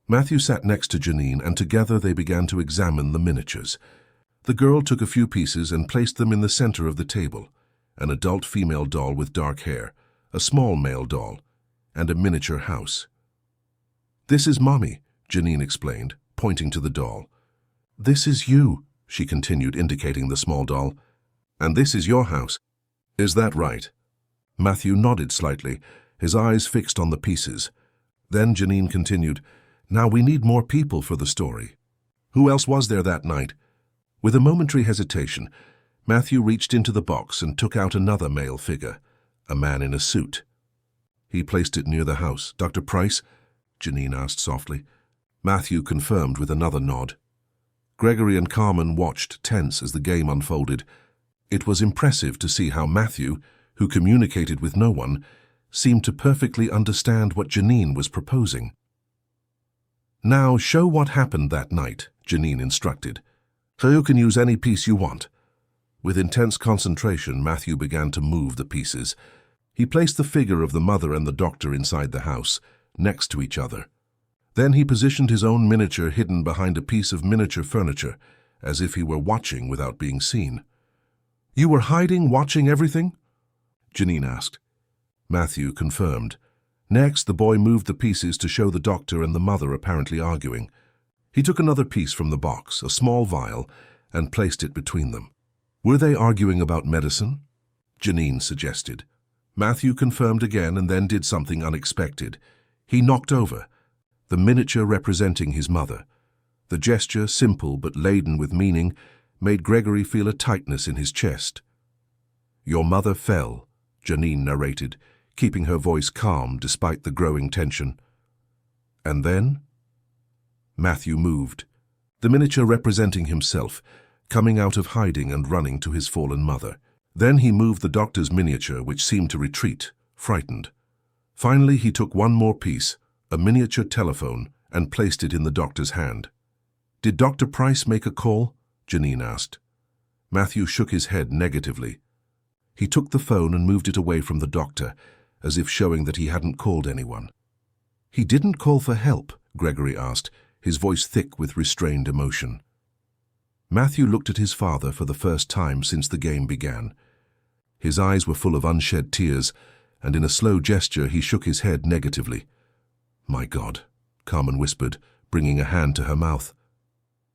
S1: Matthew sat next to Janine, and together they began to examine the miniatures. The girl took a few pieces and placed them in the center of the table. An adult female doll with dark hair, a small male doll, and a miniature house. "This is Mommy," Janine explained, pointing to the doll. "This is you," she continued, indicating the small doll. "And this is your house. Is that right?" Matthew nodded slightly, his eyes fixed on the pieces. Then Janine continued, "Now we need more people for the story. Who else was there that night?" With a momentary hesitation, Matthew reached into the box and took out another male figure, a man in a suit. He placed it near the house. "Dr. Price?" Janine asked softly. Matthew confirmed with another nod. Gregory and Carmen watched, tense, as the game unfolded. It was impressive to see how Matthew, who communicated with no one, seemed to perfectly understand what Janine was proposing. "Now show what happened that night," Janine instructed. "So you can use any piece you want." With intense concentration, Matthew began to move the pieces. He placed the figure of the mother and the doctor inside the house, next to each other. Then he positioned his own miniature hidden behind a piece of miniature furniture, as if he were watching without being seen. "You were hiding, watching everything?" Janine asked. Matthew confirmed. Next, the boy moved the pieces to show the doctor and the mother apparently arguing. He took another piece from the box, a small vial, and placed it between them. Were they arguing about medicine? Janine suggested. Matthew confirmed again and then did something unexpected. He knocked over the miniature representing his mother. The gesture, simple but laden with meaning, made Gregory feel a tightness in his chest. "Your mother fell," Janine narrated, keeping her voice calm despite the growing tension. "And then?" Matthew moved, the miniature representing himself, coming out of hiding and running to his fallen mother. Then he moved the doctor's miniature, which seemed to retreat, frightened. Finally, he took one more piece, a miniature telephone, and placed it in the doctor's hand. "Did Dr. Price make a call?" Janine asked. Matthew shook his head negatively. He took the phone and moved it away from the doctor, as if showing that he hadn't called anyone. "He didn't call for help?" Gregory asked, his voice thick with restrained emotion. Matthew looked at his father for the first time since the game began. His eyes were full of unshed tears, and in a slow gesture he shook his head negatively. "My God," Carmen whispered, bringing a hand to her mouth.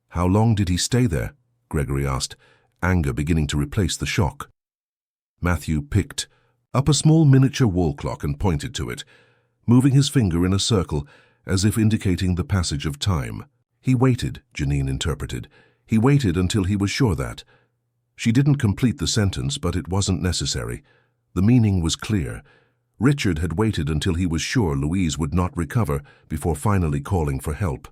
S1: "How long did he stay there?" Gregory asked, anger beginning to replace the shock. Matthew picked up a small miniature wall clock and pointed to it, moving his finger in a circle as if indicating the passage of time. "He waited," Janine interpreted. "He waited until he was sure that." She didn't complete the sentence, but it wasn't necessary. The meaning was clear. Richard had waited until he was sure Louise would not recover before finally calling for help.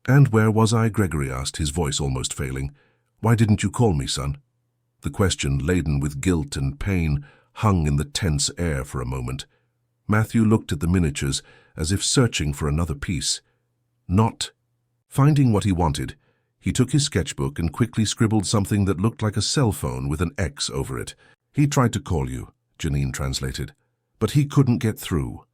S1: "And where was I?" Gregory asked, his voice almost failing. "Why didn't you call me, son?" The question, laden with guilt and pain, hung in the tense air for a moment. Matthew looked at the miniatures as if searching for another piece. Not finding what he wanted, he took his sketchbook and quickly scribbled something that looked like a cell phone with an X over it. "He tried to call you," Janine translated, "but he couldn't get through."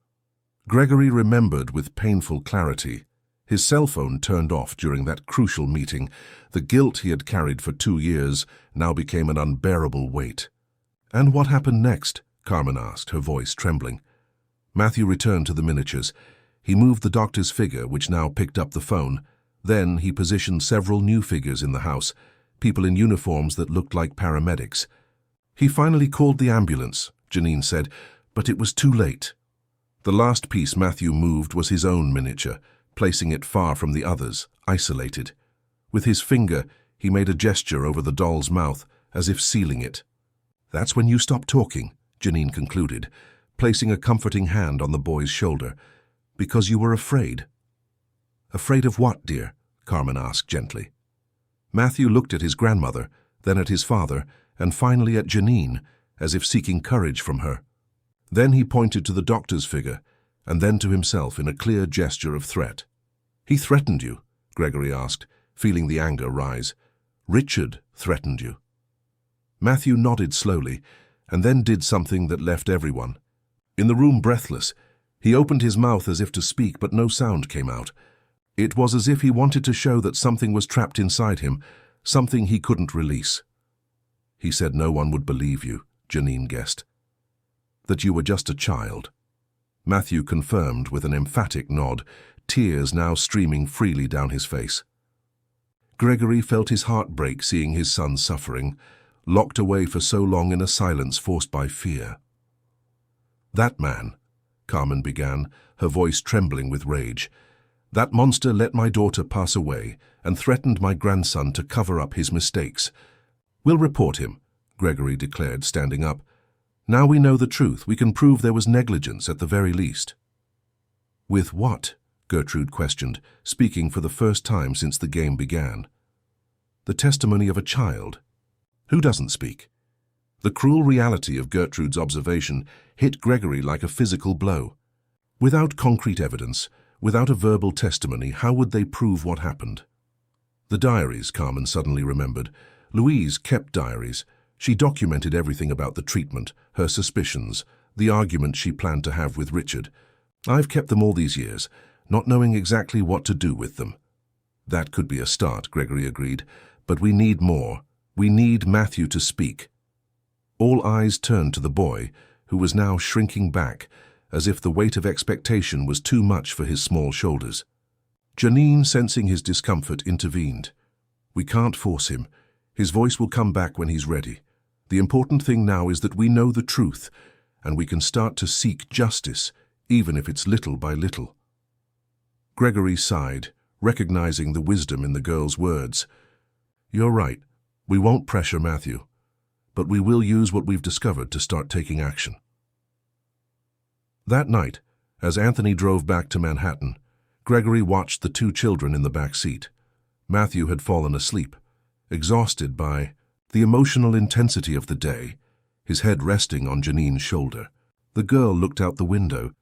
S1: Gregory remembered with painful clarity. His cell phone turned off during that crucial meeting. The guilt he had carried for 2 years now became an unbearable weight. "And what happened next?" Carmen asked, her voice trembling. Matthew returned to the miniatures. He moved the doctor's figure, which now picked up the phone. Then he positioned several new figures in the house, people in uniforms that looked like paramedics. "He finally called the ambulance," Janine said, "but it was too late." The last piece Matthew moved was his own miniature, placing it far from the others, isolated. With his finger, he made a gesture over the doll's mouth, as if sealing it. "That's when you stop talking," Janine concluded, placing a comforting hand on the boy's shoulder. "Because you were afraid." "Afraid of what, dear?" Carmen asked gently. Matthew looked at his grandmother, then at his father, and finally at Janine, as if seeking courage from her. Then he pointed to the doctor's figure, and then to himself in a clear gesture of threat. "He threatened you?" Gregory asked, feeling the anger rise. "Richard threatened you?" Matthew nodded slowly, and then did something that left everyone in the room breathless. He opened his mouth as if to speak, but no sound came out. It was as if he wanted to show that something was trapped inside him, something he couldn't release. "He said no one would believe you," Janine guessed. "That you were just a child." Matthew confirmed with an emphatic nod, tears now streaming freely down his face. Gregory felt his heart break seeing his son suffering, locked away for so long in a silence forced by fear. "That man," Carmen began, her voice trembling with rage, "that monster let my daughter pass away and threatened my grandson to cover up his mistakes." "We'll report him," Gregory declared, standing up. "Now we know the truth. We can prove there was negligence at the very least." "With what?" Gertrude questioned, speaking for the first time since the game began. "The testimony of a child. Who doesn't speak?" The cruel reality of Gertrude's observation hit Gregory like a physical blow. Without concrete evidence, without a verbal testimony, how would they prove what happened? The diaries, Carmen suddenly remembered. Louise kept diaries. She documented everything about the treatment, her suspicions, the argument she planned to have with Richard. "I've kept them all these years, not knowing exactly what to do with them." "That could be a start," Gregory agreed, "but we need more. We need Matthew to speak." All eyes turned to the boy, who was now shrinking back, as if the weight of expectation was too much for his small shoulders. Janine, sensing his discomfort, intervened. "We can't force him. His voice will come back when he's ready. The important thing now is that we know the truth, and we can start to seek justice, even if it's little by little." Gregory sighed, recognizing the wisdom in the girl's words. "You're right. We won't pressure Matthew, but we will use what we've discovered to start taking action." That night, as Anthony drove back to Manhattan, Gregory watched the two children in the back seat. Matthew had fallen asleep, exhausted by the emotional intensity of the day, his head resting on Janine's shoulder. The girl looked out the window,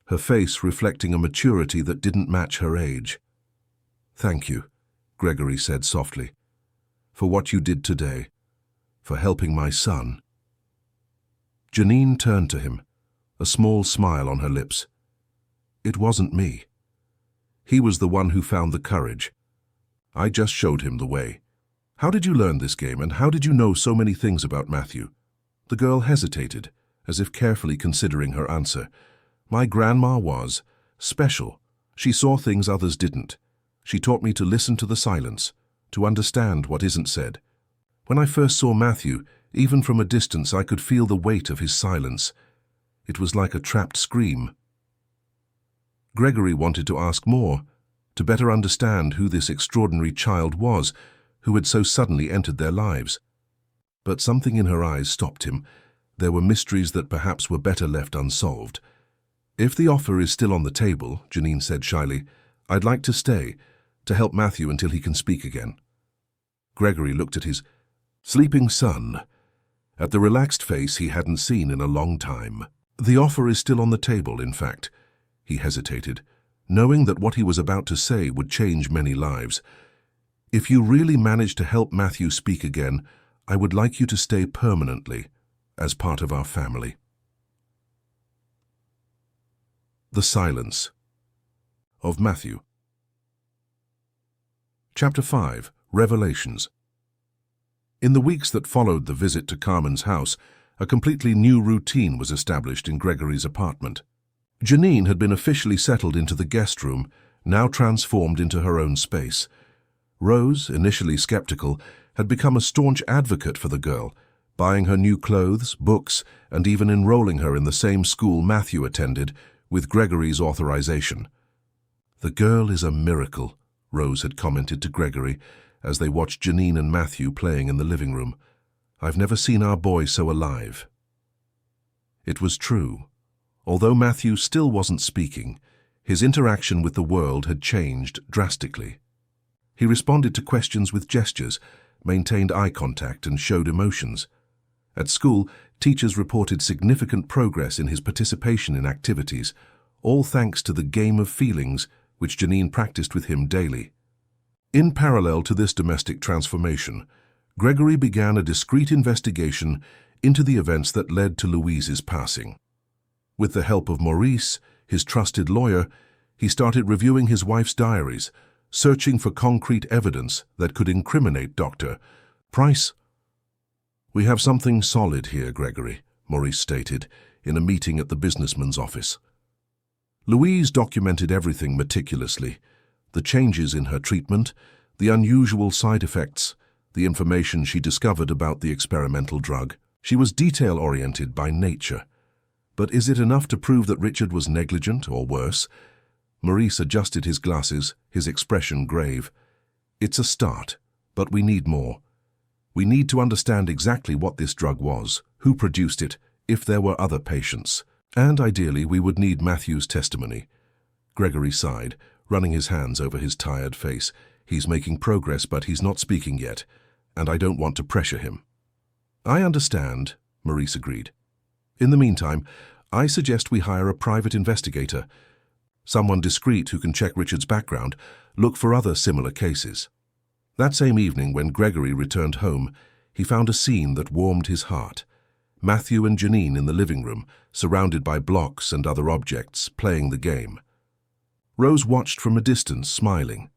S1: her face reflecting a maturity that didn't match her age. "Thank you," Gregory said softly, "for what you did today, for helping my son." Janine turned to him, a small smile on her lips. "It wasn't me. He was the one who found the courage. I just showed him the way. How did you learn this game, and how did you know so many things about Matthew?" The girl hesitated, as if carefully considering her answer. "My grandma was special. She saw things others didn't. She taught me to listen to the silence, to understand what isn't said. When I first saw Matthew, even from a distance, I could feel the weight of his silence. It was like a trapped scream." Gregory wanted to ask more, to better understand who this extraordinary child was, who had so suddenly entered their lives. But something in her eyes stopped him. There were mysteries that perhaps were better left unsolved. "If the offer is still on the table," Janine said shyly, "I'd like to stay, to help Matthew until he can speak again." Gregory looked at his sleeping son, at the relaxed face he hadn't seen in a long time. "The offer is still on the table, in fact." He hesitated, knowing that what he was about to say would change many lives. "If you really manage to help Matthew speak again, I would like you to stay permanently, as part of our family." The silence of Matthew. Chapter 5. Revelations. In the weeks that followed the visit to Carmen's house, a completely new routine was established in Gregory's apartment. Janine had been officially settled into the guest room, now transformed into her own space. Rose, initially skeptical, had become a staunch advocate for the girl, buying her new clothes, books, and even enrolling her in the same school Matthew attended, with Gregory's authorization. "The girl is a miracle," Rose had commented to Gregory as they watched Janine and Matthew playing in the living room. "I've never seen our boy so alive." It was true. Although Matthew still wasn't speaking, his interaction with the world had changed drastically. He responded to questions with gestures, maintained eye contact, and showed emotions. At school, teachers reported significant progress in his participation in activities, all thanks to the game of feelings which Janine practiced with him daily. In parallel to this domestic transformation, Gregory began a discreet investigation into the events that led to Louise's passing. With the help of Maurice, his trusted lawyer, he started reviewing his wife's diaries, searching for concrete evidence that could incriminate Dr. Price. "We have something solid here, Gregory," Maurice stated in a meeting at the businessman's office. Louise documented everything meticulously: the changes in her treatment, the unusual side effects, the information she discovered about the experimental drug. She was detail-oriented by nature. But is it enough to prove that Richard was negligent or worse? Maurice adjusted his glasses, his expression grave. "It's a start, but we need more. We need to understand exactly what this drug was, who produced it, if there were other patients. And ideally, we would need Matthew's testimony." Gregory sighed, running his hands over his tired face. "He's making progress, but he's not speaking yet, and I don't want to pressure him." "I understand," Maurice agreed. "In the meantime, I suggest we hire a private investigator, someone discreet who can check Richard's background, look for other similar cases." That same evening, when Gregory returned home, he found a scene that warmed his heart. Matthew and Janine in the living room, surrounded by blocks and other objects, playing the game. Rose watched from a distance, smiling.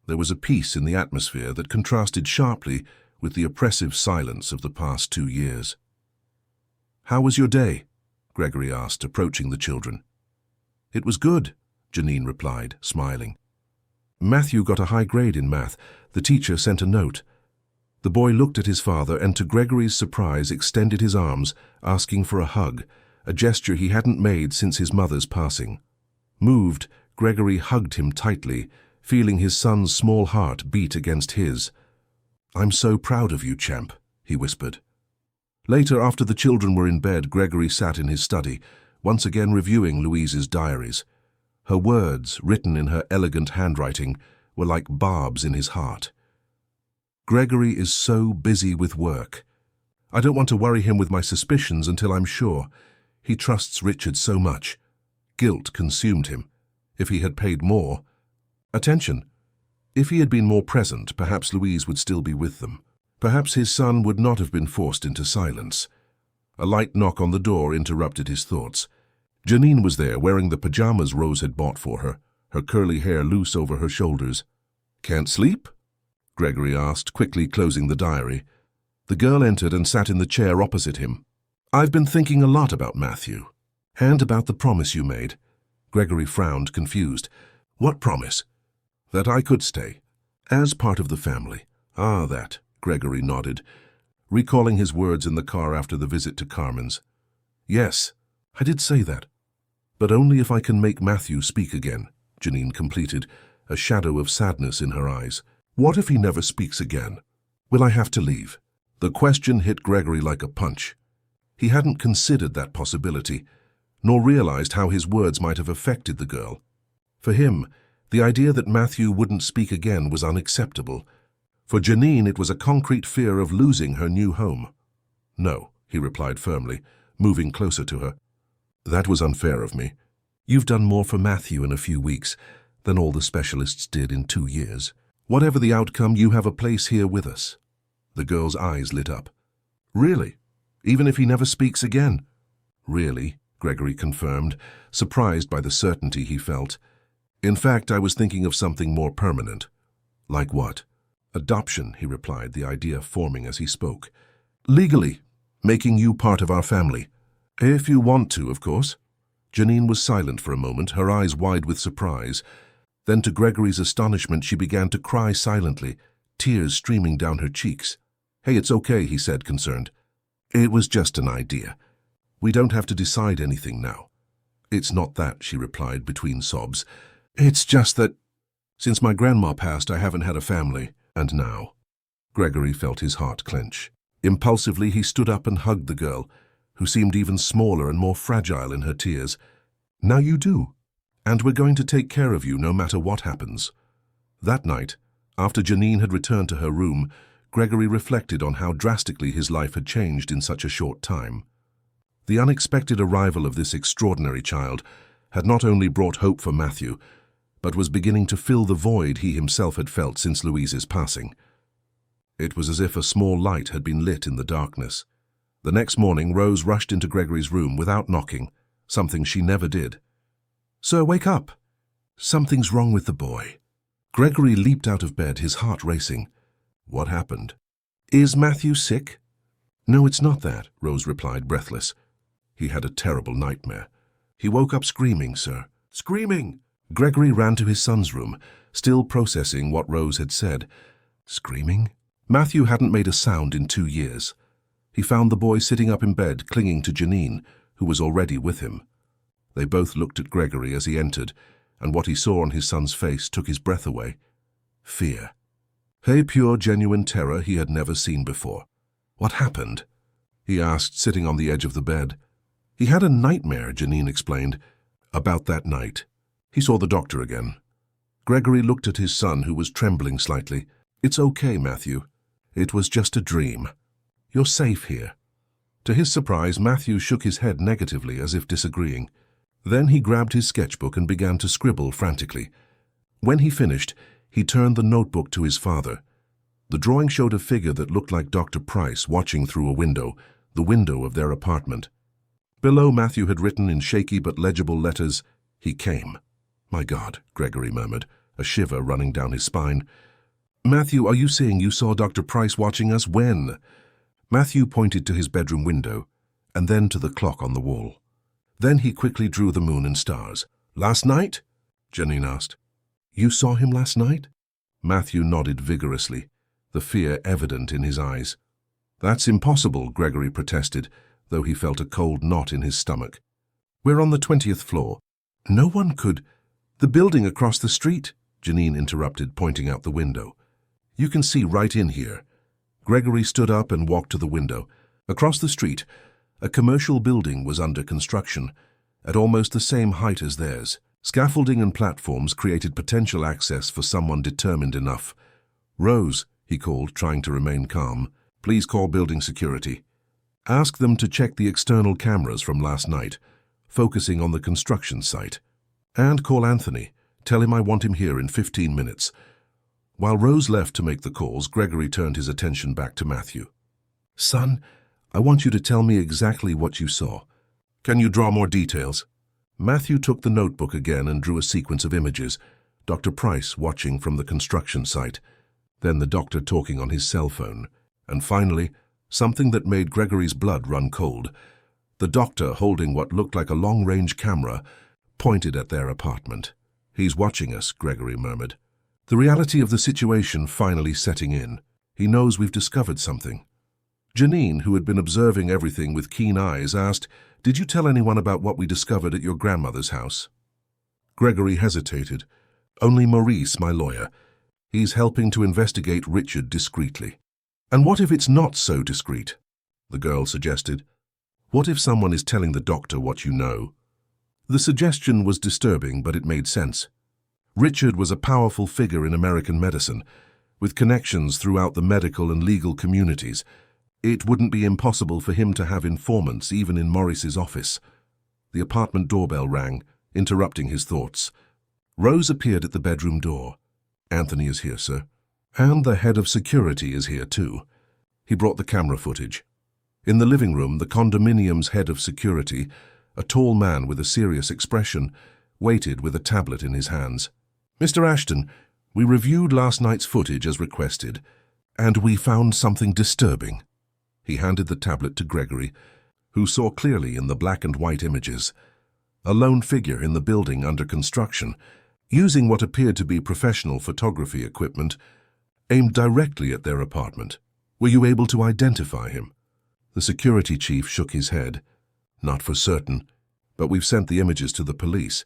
S1: There was a peace in the atmosphere that contrasted sharply with the oppressive silence of the past 2 years. "How was your day?" Gregory asked, approaching the children. "It was good," Janine replied, smiling. "Matthew got a high grade in math. The teacher sent a note." The boy looked at his father and, to Gregory's surprise, extended his arms, asking for a hug, a gesture he hadn't made since his mother's passing. Moved, Gregory hugged him tightly, feeling his son's small heart beat against his. "I'm so proud of you, champ," he whispered. Later, after the children were in bed, Gregory sat in his study, once again reviewing Louise's diaries. Her words, written in her elegant handwriting, were like barbs in his heart. "Gregory is so busy with work. I don't want to worry him with my suspicions until I'm sure. He trusts Richard so much. Guilt consumed him. If he had paid more... Attention! If he had been more present, perhaps Louise would still be with them. Perhaps his son would not have been forced into silence." A light knock on the door interrupted his thoughts. Janine was there, wearing the pajamas Rose had bought for her, her curly hair loose over her shoulders. "Can't sleep?" Gregory asked, quickly closing the diary. The girl entered and sat in the chair opposite him. "I've been thinking a lot about Matthew. And about the promise you made." Gregory frowned, confused. "What promise?" "That I could stay, as part of the family." "Ah, that," Gregory nodded, recalling his words in the car after the visit to Carmen's. "Yes, I did say that. But only if I can make Matthew speak again," Janine completed, a shadow of sadness in her eyes. "What if he never speaks again? Will I have to leave?" The question hit Gregory like a punch. He hadn't considered that possibility, nor realized how his words might have affected the girl. For him, the idea that Matthew wouldn't speak again was unacceptable. For Janine, it was a concrete fear of losing her new home. "No," he replied firmly, moving closer to her. "That was unfair of me. You've done more for Matthew in a few weeks than all the specialists did in 2 years. Whatever the outcome, you have a place here with us." The girl's eyes lit up. "Really? Even if he never speaks again?" "Really," Gregory confirmed, surprised by the certainty he felt. "In fact, I was thinking of something more permanent." "Like what?" "Adoption," he replied, the idea forming as he spoke. "Legally, making you part of our family. If you want to, of course." Janine was silent for a moment, her eyes wide with surprise. Then, to Gregory's astonishment, she began to cry silently, tears streaming down her cheeks. "Hey, it's okay," he said, concerned. "It was just an idea. We don't have to decide anything now." "It's not that," she replied between sobs. "It's just that since my grandma passed, I haven't had a family. And now..." Gregory felt his heart clench. Impulsively, he stood up and hugged the girl, who seemed even smaller and more fragile in her tears. "Now you do. And we're going to take care of you no matter what happens." That night, after Janine had returned to her room, Gregory reflected on how drastically his life had changed in such a short time. The unexpected arrival of this extraordinary child had not only brought hope for Matthew, but was beginning to fill the void he himself had felt since Louise's passing. It was as if a small light had been lit in the darkness. The next morning, Rose rushed into Gregory's room without knocking, something she never did. "Sir, wake up! Something's wrong with the boy." Gregory leaped out of bed, his heart racing. "What happened?" "Is Matthew sick?" "No, it's not that," Rose replied, breathless. "He had a terrible nightmare. He woke up screaming, sir." "Screaming!" Gregory ran to his son's room, still processing what Rose had said. Screaming? Matthew hadn't made a sound in 2 years. He found the boy sitting up in bed, clinging to Janine, who was already with him. They both looked at Gregory as he entered, and what he saw on his son's face took his breath away. Fear. A pure, genuine terror he had never seen before. "What happened?" he asked, sitting on the edge of the bed. "He had a nightmare," Janine explained. "About that night. He saw the doctor again." Gregory looked at his son, who was trembling slightly. "It's okay, Matthew. It was just a dream. You're safe here." To his surprise, Matthew shook his head negatively, as if disagreeing. Then he grabbed his sketchbook and began to scribble frantically. When he finished, he turned the notebook to his father. The drawing showed a figure that looked like Dr. Price watching through a window, the window of their apartment. Below, Matthew had written in shaky but legible letters, "He came." "My God," Gregory murmured, a shiver running down his spine. "Matthew, are you saying you saw Dr. Price watching us? When?" Matthew pointed to his bedroom window, and then to the clock on the wall. Then he quickly drew the moon and stars. "Last night?" Janine asked. "You saw him last night?" Matthew nodded vigorously, the fear evident in his eyes. "That's impossible," Gregory protested, though he felt a cold knot in his stomach. "We're on the 20th floor. No one could—" "The building across the street," Janine interrupted, pointing out the window. "You can see right in here." Gregory stood up and walked to the window. Across the street, a commercial building was under construction, at almost the same height as theirs. Scaffolding and platforms created potential access for someone determined enough. "Rose," he called, trying to remain calm, "please call building security. Ask them to check the external cameras from last night, focusing on the construction site. And call Anthony. Tell him I want him here in 15 minutes. While Rose left to make the calls, Gregory turned his attention back to Matthew. "Son, I want you to tell me exactly what you saw. Can you draw more details?" Matthew took the notebook again and drew a sequence of images. Dr. Price watching from the construction site, then the doctor talking on his cell phone, and finally, something that made Gregory's blood run cold. The doctor holding what looked like a long-range camera, pointed at their apartment. "He's watching us," Gregory murmured. The reality of the situation finally setting in. He knows we've discovered something. Janine, who had been observing everything with keen eyes, asked, "Did you tell anyone about what we discovered at your grandmother's house?" Gregory hesitated. "Only Maurice, my lawyer. He's helping to investigate Richard discreetly." "And what if it's not so discreet?" the girl suggested. "What if someone is telling the doctor what you know?" The suggestion was disturbing, but it made sense. Richard was a powerful figure in American medicine, with connections throughout the medical and legal communities. It wouldn't be impossible for him to have informants even in Maurice's office. The apartment doorbell rang, interrupting his thoughts. Rose appeared at the bedroom door. "Anthony is here, sir. And the head of security is here too." He brought the camera footage. In the living room, the condominium's head of security, a tall man with a serious expression, waited with a tablet in his hands. "Mr. Ashton, we reviewed last night's footage as requested, and we found something disturbing." He handed the tablet to Gregory, who saw clearly in the black and white images. A lone figure in the building under construction, using what appeared to be professional photography equipment, aimed directly at their apartment. "Were you able to identify him?" The security chief shook his head. "Not for certain, but we've sent the images to the police.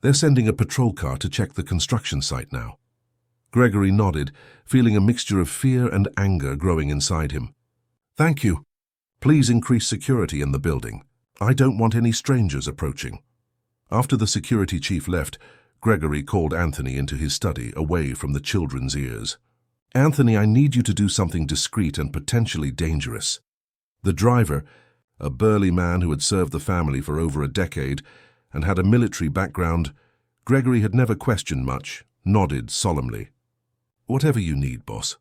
S1: They're sending a patrol car to check the construction site now." Gregory nodded, feeling a mixture of fear and anger growing inside him. "Thank you. Please increase security in the building. I don't want any strangers approaching." After the security chief left, Gregory called Anthony into his study, away from the children's ears. "Anthony, I need you to do something discreet and potentially dangerous." The driver, a burly man who had served the family for over a decade and had a military background, Gregory had never questioned much, nodded solemnly. "Whatever you need, boss.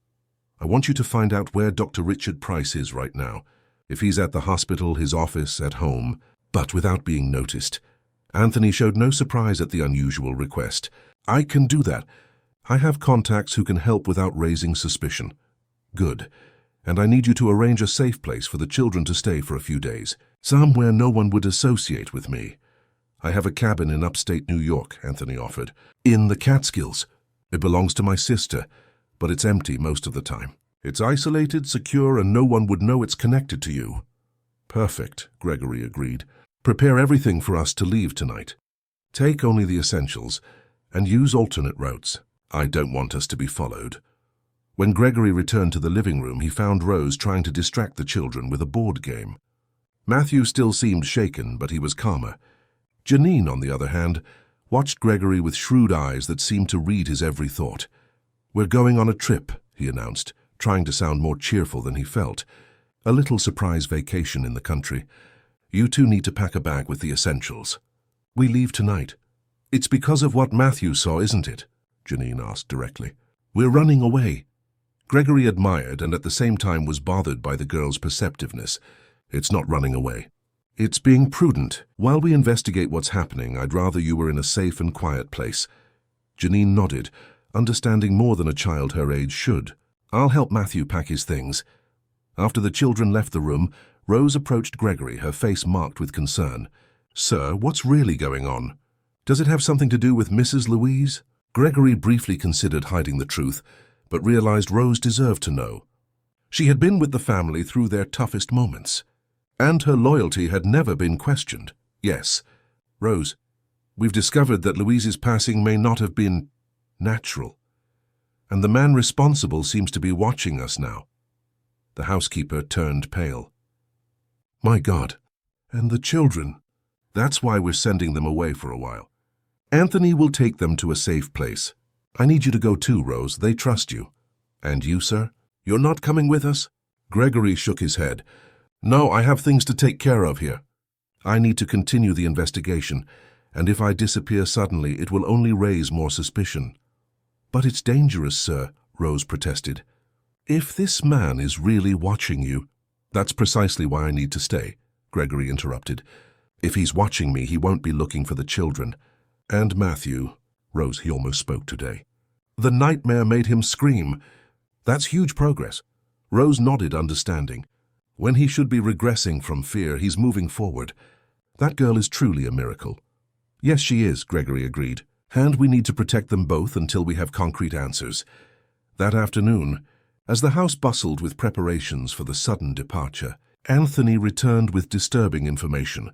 S1: I want you to find out where Dr. Richard Price is right now. If he's at the hospital, his office, at home, but without being noticed." Anthony showed no surprise at the unusual request. "I can do that. I have contacts who can help without raising suspicion." "Good. And I need you to arrange a safe place for the children to stay for a few days, somewhere no one would associate with me." "I have a cabin in upstate New York," Anthony offered. "In the Catskills. It belongs to my sister, but it's empty most of the time. It's isolated, secure, and no one would know it's connected to you." "Perfect," Gregory agreed. "Prepare everything for us to leave tonight. Take only the essentials, and use alternate routes. I don't want us to be followed." When Gregory returned to the living room, he found Rose trying to distract the children with a board game. Matthew still seemed shaken, but he was calmer. Janine, on the other hand, watched Gregory with shrewd eyes that seemed to read his every thought. "We're going on a trip," he announced, trying to sound more cheerful than he felt. "A little surprise vacation in the country. You two need to pack a bag with the essentials." "We leave tonight." "It's because of what Matthew saw, isn't it?" Janine asked directly. "We're running away." Gregory admired and at the same time was bothered by the girl's perceptiveness. "It's not running away. It's being prudent. While we investigate what's happening, I'd rather you were in a safe and quiet place." Janine nodded, understanding more than a child her age should. "I'll help Matthew pack his things." After the children left the room, Rose approached Gregory, her face marked with concern. Sir, what's really going on? Does it have something to do with Mrs. Louise? Gregory briefly considered hiding the truth, but realized Rose deserved to know. She had been with the family through their toughest moments, and her loyalty had never been questioned. Yes, Rose, we've discovered that Louise's passing may not have been natural, and the man responsible seems to be watching us now. The housekeeper turned pale. My God, and the children. That's why we're sending them away for a while. Anthony will take them to a safe place. I need you to go too, Rose. They trust you. And you, sir? You're not coming with us? Gregory shook his head. No, I have things to take care of here. I need to continue the investigation, and if I disappear suddenly, it will only raise more suspicion. But it's dangerous, sir, Rose protested. If this man is really watching you— That's precisely why I need to stay, Gregory interrupted. If he's watching me, he won't be looking for the children. And Matthew— Rose, he almost spoke today. The nightmare made him scream. That's huge progress. Rose nodded, understanding. When he should be regressing from fear, he's moving forward. That girl is truly a miracle. Yes, she is, Gregory agreed. And we need to protect them both until we have concrete answers. That afternoon, as the house bustled with preparations for the sudden departure, Anthony returned with disturbing information.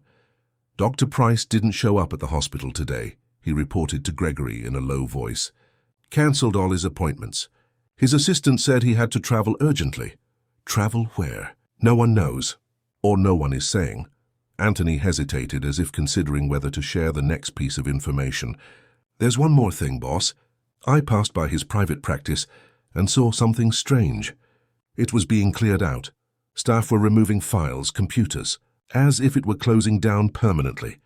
S1: Dr. Price didn't show up at the hospital today, he reported to Gregory in a low voice. Cancelled all his appointments. His assistant said he had to travel urgently. Travel where? No one knows. Or no one is saying. Anthony hesitated, as if considering whether to share the next piece of information. There's one more thing, boss. I passed by his private practice and saw something strange. It was being cleared out. Staff were removing files, computers, as if it were closing down permanently.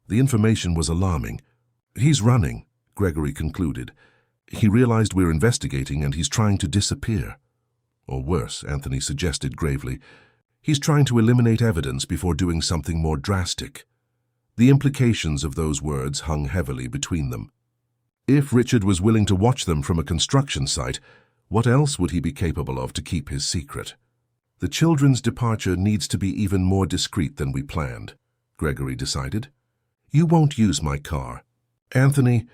S1: The information was alarming. He's running, Gregory concluded. He realized we're investigating and he's trying to disappear. Or worse, Anthony suggested gravely. He's trying to eliminate evidence before doing something more drastic. The implications of those words hung heavily between them. If Richard was willing to watch them from a construction site, what else would he be capable of to keep his secret? The children's departure needs to be even more discreet than we planned, Gregory decided. You won't use my car. Anthony,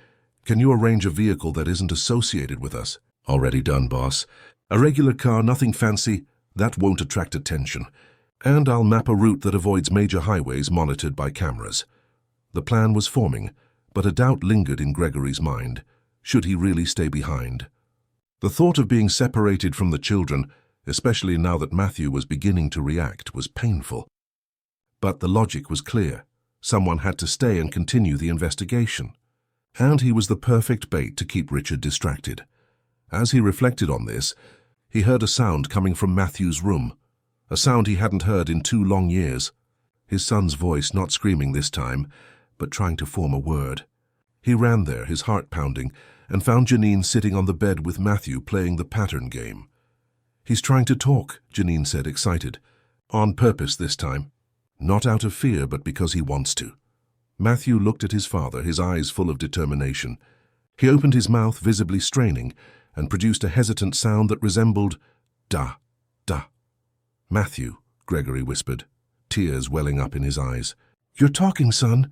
S1: can you arrange a vehicle that isn't associated with us? Already done, boss. A regular car, nothing fancy. That won't attract attention. And I'll map a route that avoids major highways monitored by cameras. The plan was forming, but a doubt lingered in Gregory's mind. Should he really stay behind? The thought of being separated from the children, especially now that Matthew was beginning to react, was painful. But the logic was clear. Someone had to stay and continue the investigation. And he was the perfect bait to keep Richard distracted. As he reflected on this, he heard a sound coming from Matthew's room, a sound he hadn't heard in 2 long years. His son's voice, not screaming this time, but trying to form a word. He ran there, his heart pounding, and found Janine sitting on the bed with Matthew playing the pattern game. He's trying to talk, Janine said, excited. On purpose this time. Not out of fear, but because he wants to. Matthew looked at his father, his eyes full of determination. He opened his mouth, visibly straining, and produced a hesitant sound that resembled da, da. Matthew, Gregory whispered, tears welling up in his eyes. You're talking, son.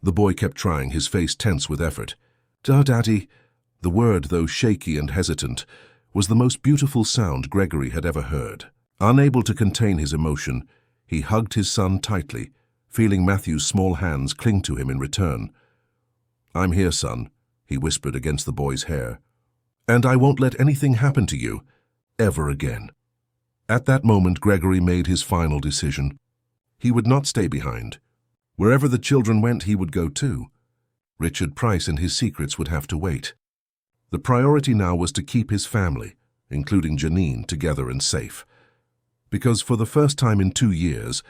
S1: The boy kept trying, his face tense with effort. Da, Daddy. The word, though shaky and hesitant, was the most beautiful sound Gregory had ever heard. Unable to contain his emotion, he hugged his son tightly, feeling Matthew's small hands cling to him in return. I'm here, son, he whispered against the boy's hair. And I won't let anything happen to you, ever again. At that moment, Gregory made his final decision. He would not stay behind. Wherever the children went, he would go too. Richard Price and his secrets would have to wait. The priority now was to keep his family, including Janine, together and safe. Because for the first time in 2 years,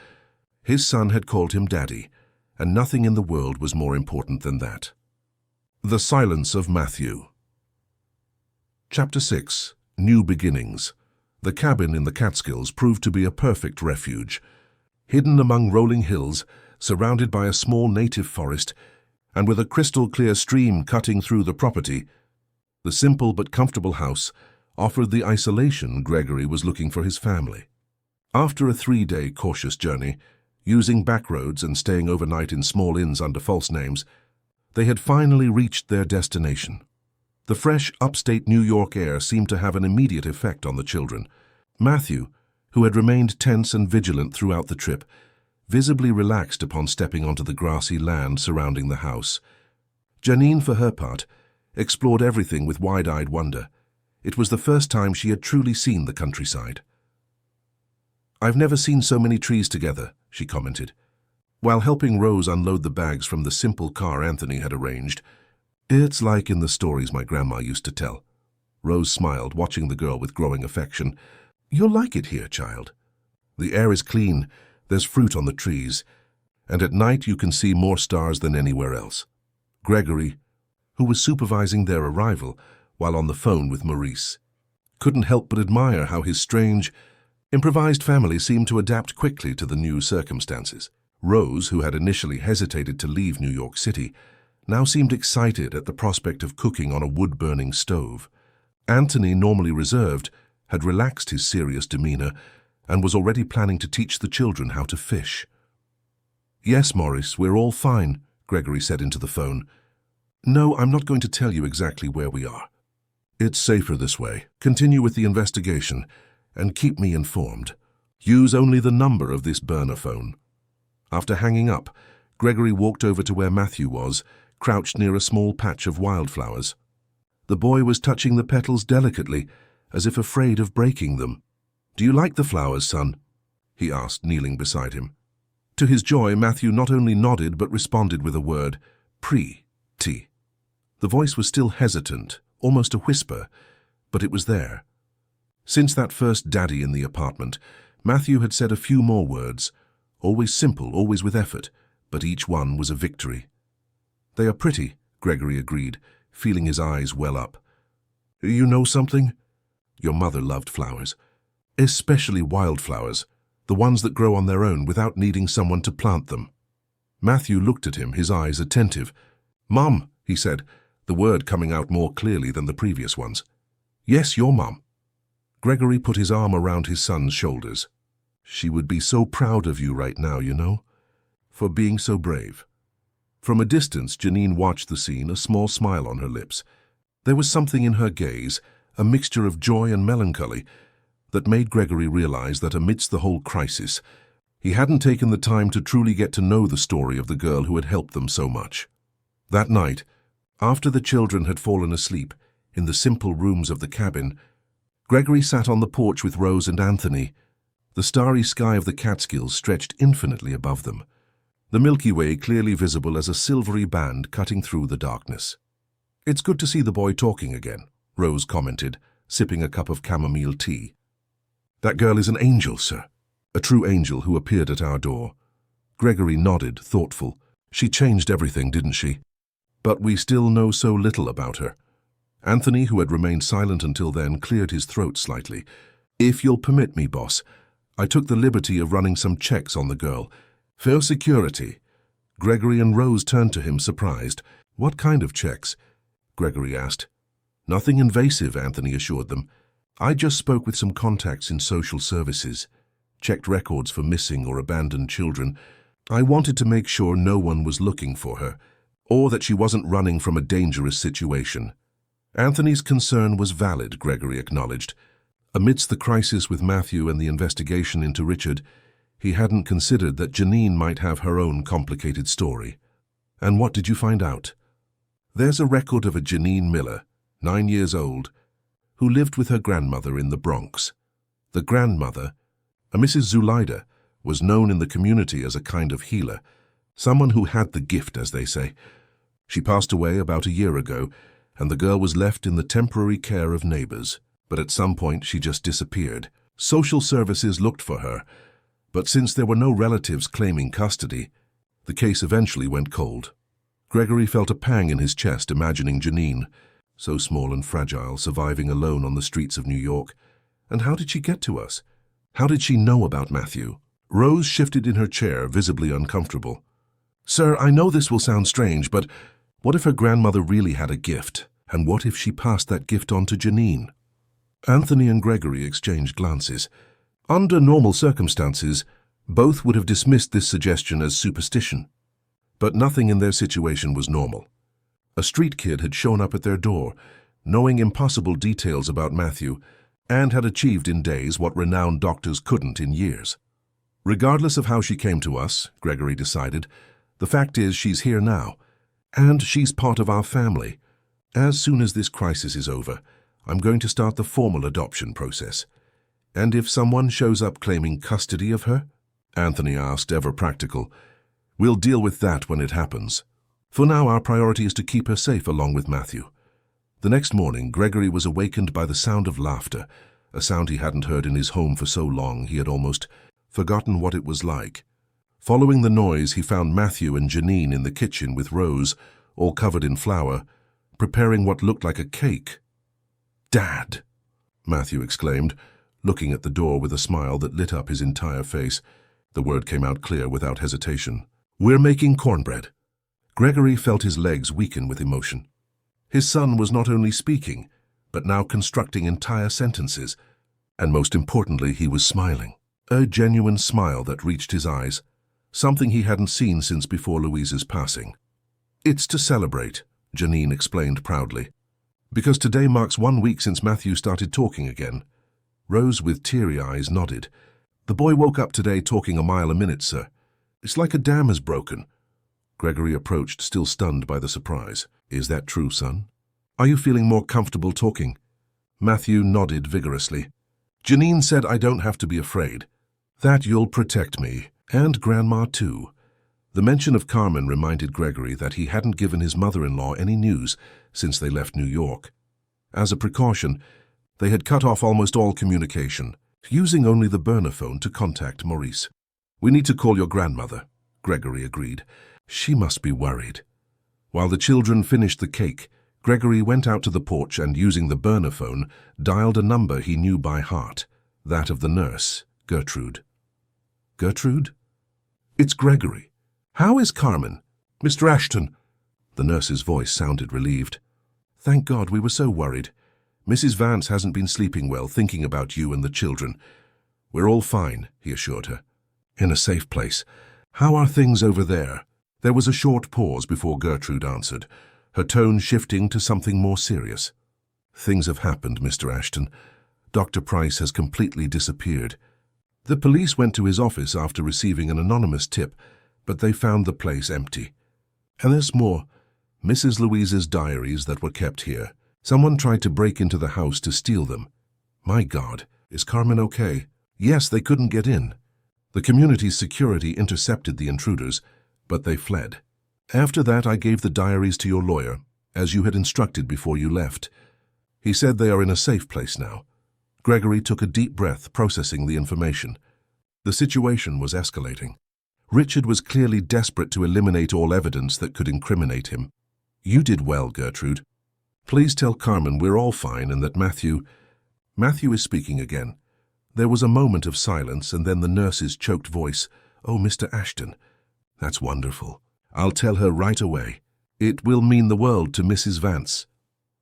S1: his son had called him Daddy, and nothing in the world was more important than that. The silence of Matthew. Chapter 6. New Beginnings. The cabin in the Catskills proved to be a perfect refuge. Hidden among rolling hills, surrounded by a small native forest, and with a crystal-clear stream cutting through the property, the simple but comfortable house offered the isolation Gregory was looking for his family. After a 3-day cautious journey, Using back roads and staying overnight in small inns under false names, they had finally reached their destination. The fresh, upstate New York air seemed to have an immediate effect on the children. Matthew, who had remained tense and vigilant throughout the trip, visibly relaxed upon stepping onto the grassy land surrounding the house. Janine, for her part, explored everything with wide-eyed wonder. It was the first time she had truly seen the countryside. "I've never seen so many trees together," she commented, while helping Rose unload the bags from the simple car Anthony had arranged. "It's like in the stories my grandma used to tell." Rose smiled, watching the girl with growing affection. "You'll like it here, child. The air is clean, there's fruit on the trees, and at night you can see more stars than anywhere else." Gregory, who was supervising their arrival while on the phone with Maurice, couldn't help but admire how his strange, improvised family seemed to adapt quickly to the new circumstances. Rose, who had initially hesitated to leave New York City, now seemed excited at the prospect of cooking on a wood-burning stove. Anthony, normally reserved, had relaxed his serious demeanor and was already planning to teach the children how to fish. "Yes, Maurice, we're all fine," Gregory said into the phone. "No, I'm not going to tell you exactly where we are. It's safer this way. Continue with the investigation and keep me informed. Use only the number of this burner phone." After hanging up, Gregory walked over to where Matthew was, crouched near a small patch of wildflowers. The boy was touching the petals delicately, as if afraid of breaking them. "Do you like the flowers, son?" he asked, kneeling beside him. To his joy, Matthew not only nodded but responded with a word, "Pretty." The voice was still hesitant, almost a whisper, but it was there. Since that first daddy in the apartment, Matthew had said a few more words, always simple, always with effort, but each one was a victory. "They are pretty," Gregory agreed, feeling his eyes well up. "You know something? Your mother loved flowers, especially wildflowers, the ones that grow on their own without needing someone to plant them." Matthew looked at him, his eyes attentive. "Mum," he said, the word coming out more clearly than the previous ones. "Yes, your mum." Gregory put his arm around his son's shoulders. "She would be so proud of you right now, you know, for being so brave." From a distance, Janine watched the scene, a small smile on her lips. There was something in her gaze, a mixture of joy and melancholy, that made Gregory realize that amidst the whole crisis, he hadn't taken the time to truly get to know the story of the girl who had helped them so much. That night, after the children had fallen asleep in the simple rooms of the cabin, Gregory sat on the porch with Rose and Anthony. The starry sky of the Catskills stretched infinitely above them, the Milky Way clearly visible as a silvery band cutting through the darkness. "It's good to see the boy talking again," Rose commented, sipping a cup of chamomile tea. "That girl is an angel, sir. A true angel who appeared at our door." Gregory nodded, thoughtful. "She changed everything, didn't she? But we still know so little about her." Anthony, who had remained silent until then, cleared his throat slightly. "If you'll permit me, boss, I took the liberty of running some checks on the girl. For security." Gregory and Rose turned to him, surprised. "What kind of checks?" Gregory asked. "Nothing invasive," Anthony assured them. "I just spoke with some contacts in social services, checked records for missing or abandoned children. I wanted to make sure no one was looking for her, or that she wasn't running from a dangerous situation." Anthony's concern was valid, Gregory acknowledged. Amidst the crisis with Matthew and the investigation into Richard, he hadn't considered that Janine might have her own complicated story. "And what did you find out?" "There's a record of a Janine Miller, 9 years old, who lived with her grandmother in the Bronx. The grandmother, a Mrs. Zulaida, was known in the community as a kind of healer, someone who had the gift, as they say. She passed away about a year ago, and the girl was left in the temporary care of neighbors, but at some point she just disappeared. Social services looked for her, but since there were no relatives claiming custody, the case eventually went cold." Gregory felt a pang in his chest imagining Janine, so small and fragile, surviving alone on the streets of New York. And how did she get to us? How did she know about Matthew? Rose shifted in her chair, visibly uncomfortable. "Sir, I know this will sound strange, but what if her grandmother really had a gift? And what if she passed that gift on to Janine?" Anthony and Gregory exchanged glances. "Under normal circumstances, Both would have dismissed this suggestion as superstition. But nothing in their situation was normal. A street kid had shown up at their door, knowing impossible details about Matthew, and had achieved in days what renowned doctors couldn't in years. Regardless of how she came to us, Gregory decided, the fact is she's here now, and she's part of our family. As soon as this crisis is over, I'm going to start the formal adoption process. And if someone shows up claiming custody of her, Anthony asked, ever practical, we'll deal with that when it happens. For now, our priority is to keep her safe along with Matthew. The next morning, Gregory was awakened by the sound of laughter, a sound he hadn't heard in his home for so long he had almost forgotten what it was like. Following the noise, he found Matthew and Janine in the kitchen with Rose, all covered in flour, preparing what looked like a cake. "Dad!" Matthew exclaimed, looking at the door with a smile that lit up his entire face. The word came out clear without hesitation. "We're making cornbread." Gregory felt his legs weaken with emotion. His son was not only speaking, but now constructing entire sentences, and most importantly, he was smiling. A genuine smile that reached his eyes, something he hadn't seen since before Louise's passing. "It's to celebrate," Janine explained proudly, "because today marks 1 week since Matthew started talking again." Rose, with teary eyes, nodded. "The boy woke up today talking a mile a minute, sir. It's like a dam has broken." Gregory approached, still stunned by the surprise. "Is that true, son? Are you feeling more comfortable talking?" Matthew nodded vigorously. "Janine said I don't have to be afraid. That you'll protect me, and Grandma too." The mention of Carmen reminded Gregory that he hadn't given his mother-in-law any news since they left New York. As a precaution, they had cut off almost all communication, using only the burner phone to contact Maurice. "We need to call your grandmother," Gregory agreed. "She must be worried." While the children finished the cake, Gregory went out to the porch and, using the burner phone, dialed a number he knew by heart, that of the nurse, Gertrude. "Gertrude? It's Gregory. How is Carmen?" "Mr. Ashton." The nurse's voice sounded relieved. "Thank God, we were so worried. Mrs. Vance hasn't been sleeping well, thinking about you and the children." "We're all fine," he assured her. "In a safe place. How are things over there?" There was a short pause before Gertrude answered, her tone shifting to something more serious. "Things have happened, Mr. Ashton. Dr. Price has completely disappeared. The police went to his office after receiving an anonymous tip, but they found the place empty. And there's more. Mrs. Louise's diaries that were kept here. Someone tried to break into the house to steal them. My God, is Carmen okay?" "Yes, they couldn't get in. The community's security intercepted the intruders, but they fled. After that, I gave the diaries to your lawyer, as you had instructed before you left. He said they are in a safe place now." Gregory took a deep breath, processing the information. The situation was escalating. Richard was clearly desperate to eliminate all evidence that could incriminate him. "You did well, Gertrude. Please tell Carmen we're all fine and that Matthew is speaking again." There was a moment of silence, and then the nurse's choked voice, "Oh, Mr. Ashton, that's wonderful. I'll tell her right away. It will mean the world to Mrs. Vance."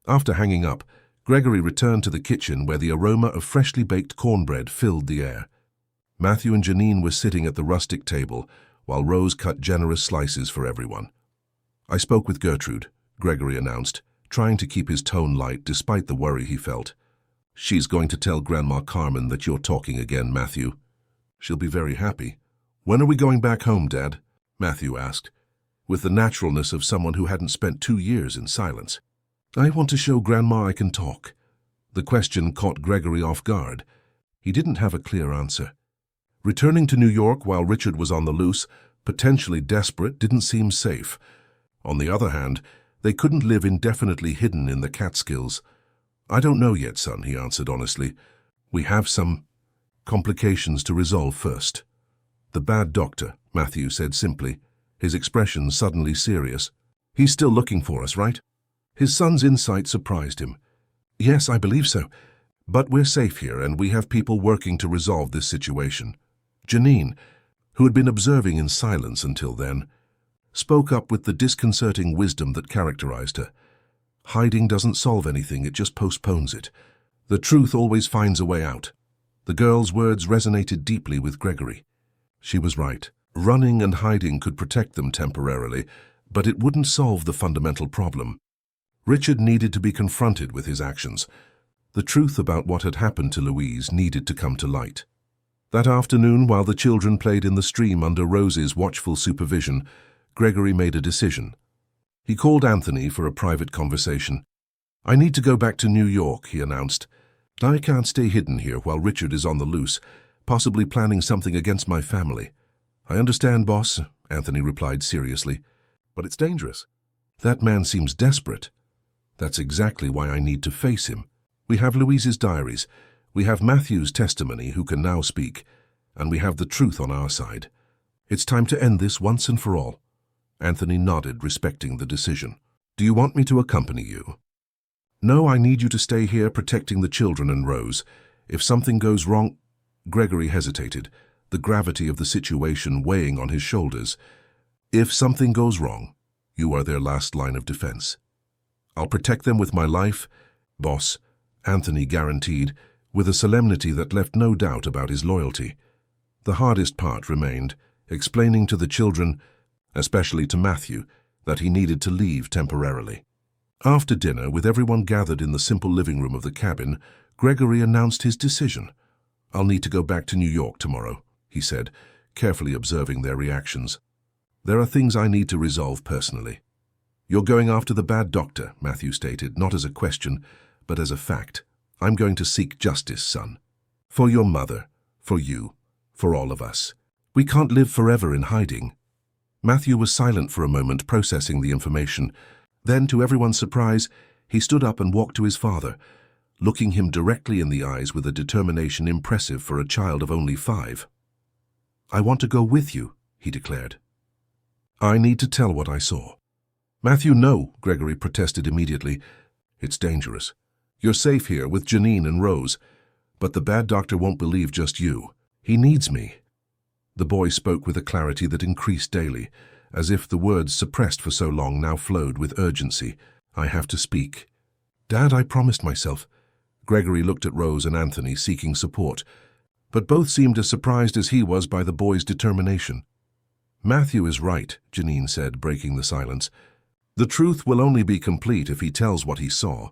S1: After hanging up, Gregory returned to the kitchen where the aroma of freshly baked cornbread filled the air. Matthew and Janine were sitting at the rustic table, while Rose cut generous slices for everyone. "I spoke with Gertrude," Gregory announced, trying to keep his tone light despite the worry he felt. "She's going to tell Grandma Carmen that you're talking again, Matthew. She'll be very happy." "When are we going back home, Dad?" Matthew asked, with the naturalness of someone who hadn't spent 2 years in silence. "I want to show Grandma I can talk." The question caught Gregory off guard. He didn't have a clear answer. Returning to New York while Richard was on the loose, potentially desperate, didn't seem safe. On the other hand, they couldn't live indefinitely hidden in the Catskills. "I don't know yet, son," he answered honestly. "We have some complications to resolve first." "The bad doctor," Matthew said simply, his expression suddenly serious. "He's still looking for us, right?" His son's insight surprised him. "Yes, I believe so. But we're safe here, and we have people working to resolve this situation." Janine, who had been observing in silence until then, spoke up with the disconcerting wisdom that characterized her. "Hiding doesn't solve anything, it just postpones it. The truth always finds a way out." The girl's words resonated deeply with Gregory. She was right. Running and hiding could protect them temporarily, but it wouldn't solve the fundamental problem. Richard needed to be confronted with his actions. The truth about what had happened to Louise needed to come to light. That afternoon, while the children played in the stream under Rose's watchful supervision, Gregory made a decision. He called Anthony for a private conversation. "I need to go back to New York," he announced. "I can't stay hidden here while Richard is on the loose, possibly planning something against my family." "I understand, boss," Anthony replied seriously, "but it's dangerous. That man seems desperate." "That's exactly why I need to face him. We have Louise's diaries, we have Matthew's testimony, who can now speak, and we have the truth on our side. It's time to end this once and for all." Anthony nodded, respecting the decision. "Do you want me to accompany you?" "No, I need you to stay here protecting the children and Rose. If something goes wrong—" Gregory hesitated, the gravity of the situation weighing on his shoulders. "If something goes wrong, you are their last line of defense." "I'll protect them with my life, boss," Anthony guaranteed, with a solemnity that left no doubt about his loyalty. The hardest part remained, explaining to the children, especially to Matthew, that he needed to leave temporarily. After dinner, with everyone gathered in the simple living room of the cabin, Gregory announced his decision. "I'll need to go back to New York tomorrow," he said, carefully observing their reactions. "There are things I need to resolve personally." "You're going after the bad doctor," Matthew stated, not as a question, but as a fact. "I'm going to seek justice, son. For your mother, for you, for all of us. We can't live forever in hiding." Matthew was silent for a moment, processing the information. Then, to everyone's surprise, he stood up and walked to his father, looking him directly in the eyes with a determination impressive for a child of only 5. "I want to go with you," he declared. "I need to tell what I saw." "Matthew, no," Gregory protested immediately. "It's dangerous. You're safe here with Janine and Rose, but the bad doctor won't believe just you. He needs me." The boy spoke with a clarity that increased daily, as if the words suppressed for so long now flowed with urgency. "I have to speak." "Dad, I promised myself." Gregory looked at Rose and Anthony, seeking support, but both seemed as surprised as he was by the boy's determination. "Matthew is right," Janine said, breaking the silence. "The truth will only be complete if he tells what he saw.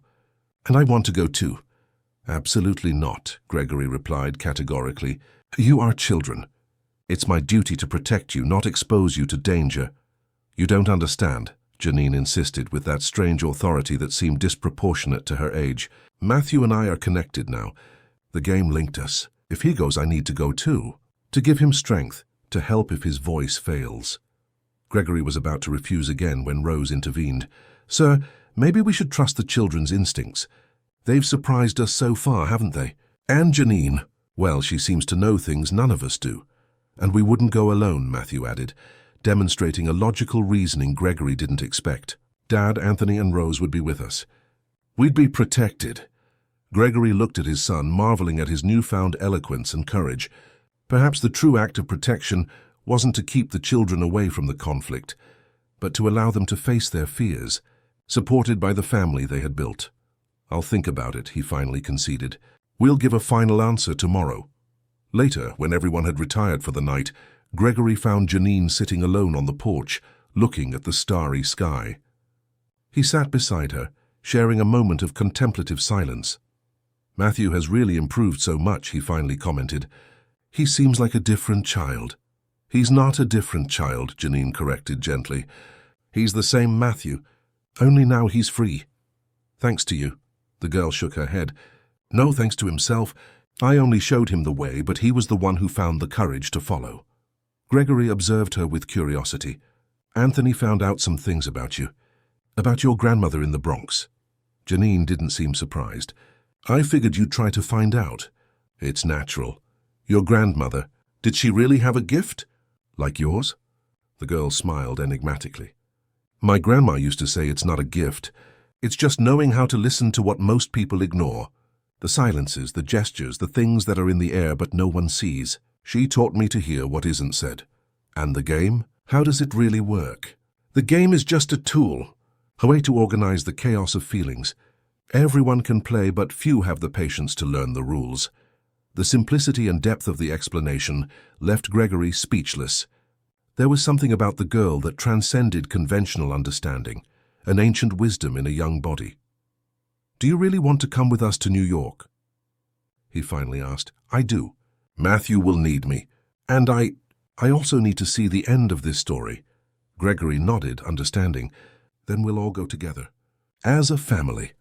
S1: And I want to go too." "Absolutely not," Gregory replied categorically. "You are children. It's my duty to protect you, not expose you to danger." "You don't understand," Janine insisted with that strange authority that seemed disproportionate to her age. "Matthew and I are connected now. The game linked us. If he goes, I need to go too. To give him strength, to help if his voice fails." Gregory was about to refuse again when Rose intervened. "Sir, maybe we should trust the children's instincts. They've surprised us so far, haven't they? And Janine, well, she seems to know things none of us do. And we wouldn't go alone," Matthew added, demonstrating a logical reasoning Gregory didn't expect. "Dad, Anthony, and Rose would be with us. We'd be protected." Gregory looked at his son, marveling at his newfound eloquence and courage. Perhaps the true act of protection wasn't to keep the children away from the conflict, but to allow them to face their fears, supported by the family they had built. "I'll think about it," he finally conceded. "We'll give a final answer tomorrow." Later, when everyone had retired for the night, Gregory found Janine sitting alone on the porch, looking at the starry sky. He sat beside her, sharing a moment of contemplative silence. "Matthew has really improved so much," he finally commented. "He seems like a different child." "He's not a different child," Janine corrected gently. "He's the same Matthew, only now he's free." "Thanks to you." The girl shook her head. "No thanks to himself. I only showed him the way, but he was the one who found the courage to follow." Gregory observed her with curiosity. "Anthony found out some things about you. About your grandmother in the Bronx." Janine didn't seem surprised. "I figured you'd try to find out." "It's natural. Your grandmother, did she really have a gift? Like yours?" The girl smiled enigmatically. "My grandma used to say it's not a gift. It's just knowing how to listen to what most people ignore. The silences, the gestures, the things that are in the air but no one sees. She taught me to hear what isn't said." "And the game? How does it really work?" "The game is just a tool, a way to organize the chaos of feelings. Everyone can play, but few have the patience to learn the rules. The simplicity and depth of the explanation left Gregory speechless. There was something about the girl that transcended conventional understanding, an ancient wisdom in a young body. "Do you really want to come with us to New York?" he finally asked. "I do. Matthew will need me. And I also need to see the end of this story." Gregory nodded, understanding. "Then we'll all go together. As a family."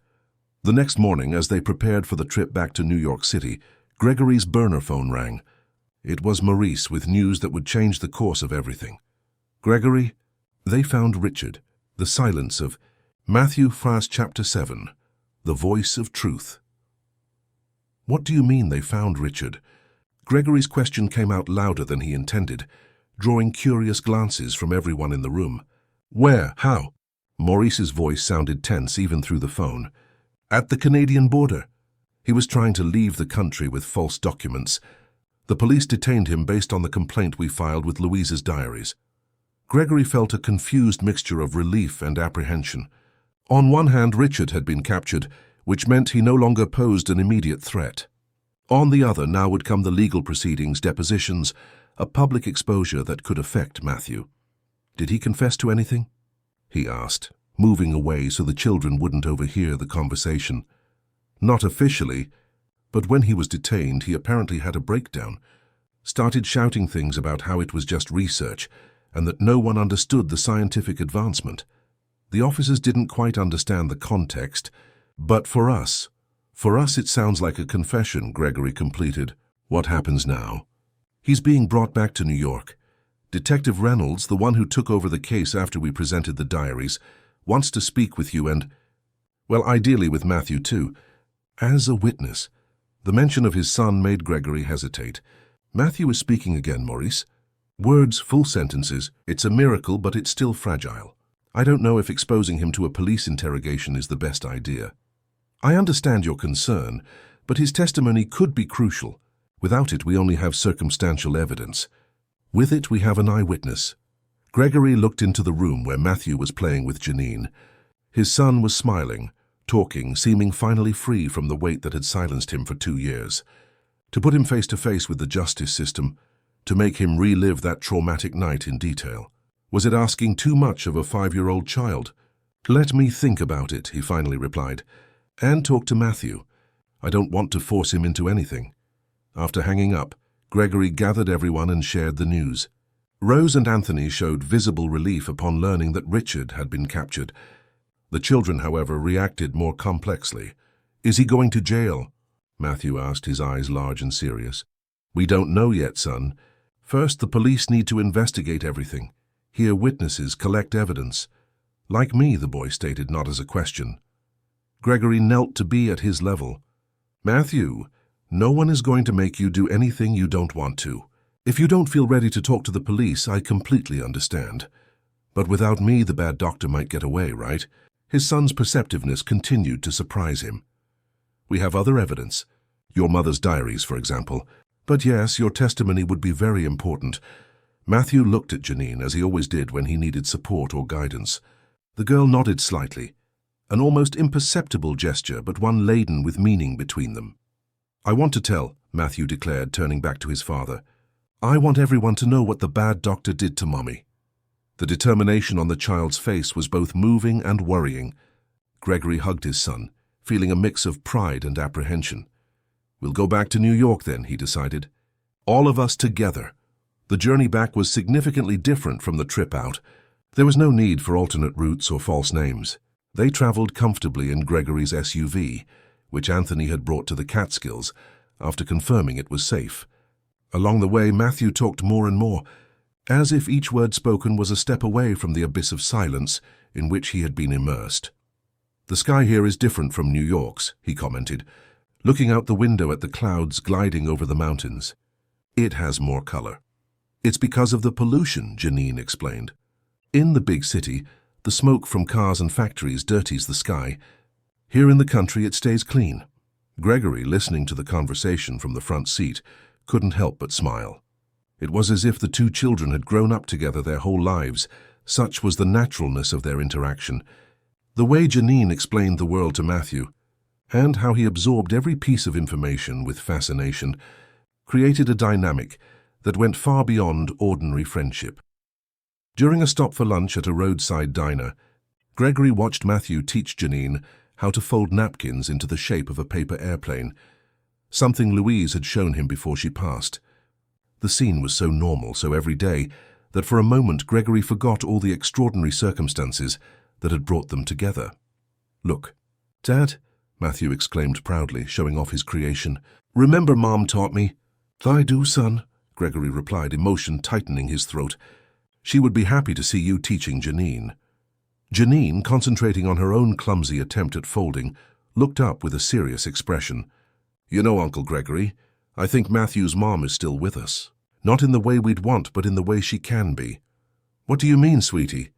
S1: The next morning, as they prepared for the trip back to New York City, Gregory's burner phone rang. It was Maurice with news that would change the course of everything. "Gregory, they found Richard, the silence of Matthew Fras Chapter 7, the voice of truth." "What do you mean they found Richard?" Gregory's question came out louder than he intended, drawing curious glances from everyone in the room. "Where? How?" Maurice's voice sounded tense even through the phone. "At the Canadian border. He was trying to leave the country with false documents. The police detained him based on the complaint we filed with Louise's diaries." Gregory felt a confused mixture of relief and apprehension. On one hand, Richard had been captured, which meant he no longer posed an immediate threat. On the other, now would come the legal proceedings, depositions, a public exposure that could affect Matthew. "Did he confess to anything?" he asked, moving away so the children wouldn't overhear the conversation. "Not officially, but when he was detained, he apparently had a breakdown, started shouting things about how it was just research and that no one understood the scientific advancement. The officers didn't quite understand the context, but for us it sounds like a confession," Gregory completed. "What happens now?" "He's being brought back to New York. Detective Reynolds, the one who took over the case after we presented the diaries, wants to speak with you and, well, ideally with Matthew too, as a witness." The mention of his son made Gregory hesitate. "Matthew is speaking again, Maurice. Words, full sentences. It's a miracle, but it's still fragile. I don't know if exposing him to a police interrogation is the best idea. I understand your concern, but his testimony could be crucial. Without it, we only have circumstantial evidence. With it, we have an eyewitness." Gregory looked into the room where Matthew was playing with Janine. His son was smiling, talking, seeming finally free from the weight that had silenced him for 2 years. To put him face to face with the justice system, to make him relive that traumatic night in detail. Was it asking too much of a 5-year-old child? "Let me think about it," he finally replied, "and talk to Matthew. I don't want to force him into anything." After hanging up, Gregory gathered everyone and shared the news. Rose and Anthony showed visible relief upon learning that Richard had been captured. The children, however, reacted more complexly. "Is he going to jail?" Matthew asked, his eyes large and serious. "We don't know yet, son. First, the police need to investigate everything, hear witnesses, collect evidence." "Like me," the boy stated, not as a question. Gregory knelt to be at his level. "Matthew, no one is going to make you do anything you don't want to. If you don't feel ready to talk to the police, I completely understand. But without me, the bad doctor might get away, right?" His son's perceptiveness continued to surprise him. "We have other evidence. Your mother's diaries, for example. But yes, your testimony would be very important." Matthew looked at Janine, as he always did when he needed support or guidance. The girl nodded slightly, an almost imperceptible gesture, but one laden with meaning between them. "I want to tell," Matthew declared, turning back to his father. "I want everyone to know what the bad doctor did to Mommy." The determination on the child's face was both moving and worrying. Gregory hugged his son, feeling a mix of pride and apprehension. "We'll go back to New York then," he decided. "All of us together." The journey back was significantly different from the trip out. There was no need for alternate routes or false names. They traveled comfortably in Gregory's SUV, which Anthony had brought to the Catskills, after confirming it was safe. Along the way, Matthew talked more and more, as if each word spoken was a step away from the abyss of silence in which he had been immersed. "The sky here is different from New York's," he commented, looking out the window at the clouds gliding over the mountains. "It has more color." "It's because of the pollution," Janine explained. "In the big city, the smoke from cars and factories dirties the sky. Here in the country, it stays clean." Gregory, listening to the conversation from the front seat, couldn't help but smile. It was as if the two children had grown up together their whole lives. Such was the naturalness of their interaction. The way Janine explained the world to Matthew, and how he absorbed every piece of information with fascination, created a dynamic that went far beyond ordinary friendship. During a stop for lunch at a roadside diner, Gregory watched Matthew teach Janine how to fold napkins into the shape of a paper airplane, something Louise had shown him before she passed. The scene was so normal, so everyday, that for a moment Gregory forgot all the extraordinary circumstances that had brought them together. "Look, Dad," Matthew exclaimed proudly, showing off his creation. "Remember Mom taught me?" "I do, son," Gregory replied, emotion tightening his throat. "She would be happy to see you teaching Janine." Janine, concentrating on her own clumsy attempt at folding, looked up with a serious expression. "You know, Uncle Gregory, I think Matthew's mom is still with us. Not in the way we'd want, but in the way she can be." "What do you mean, sweetie?"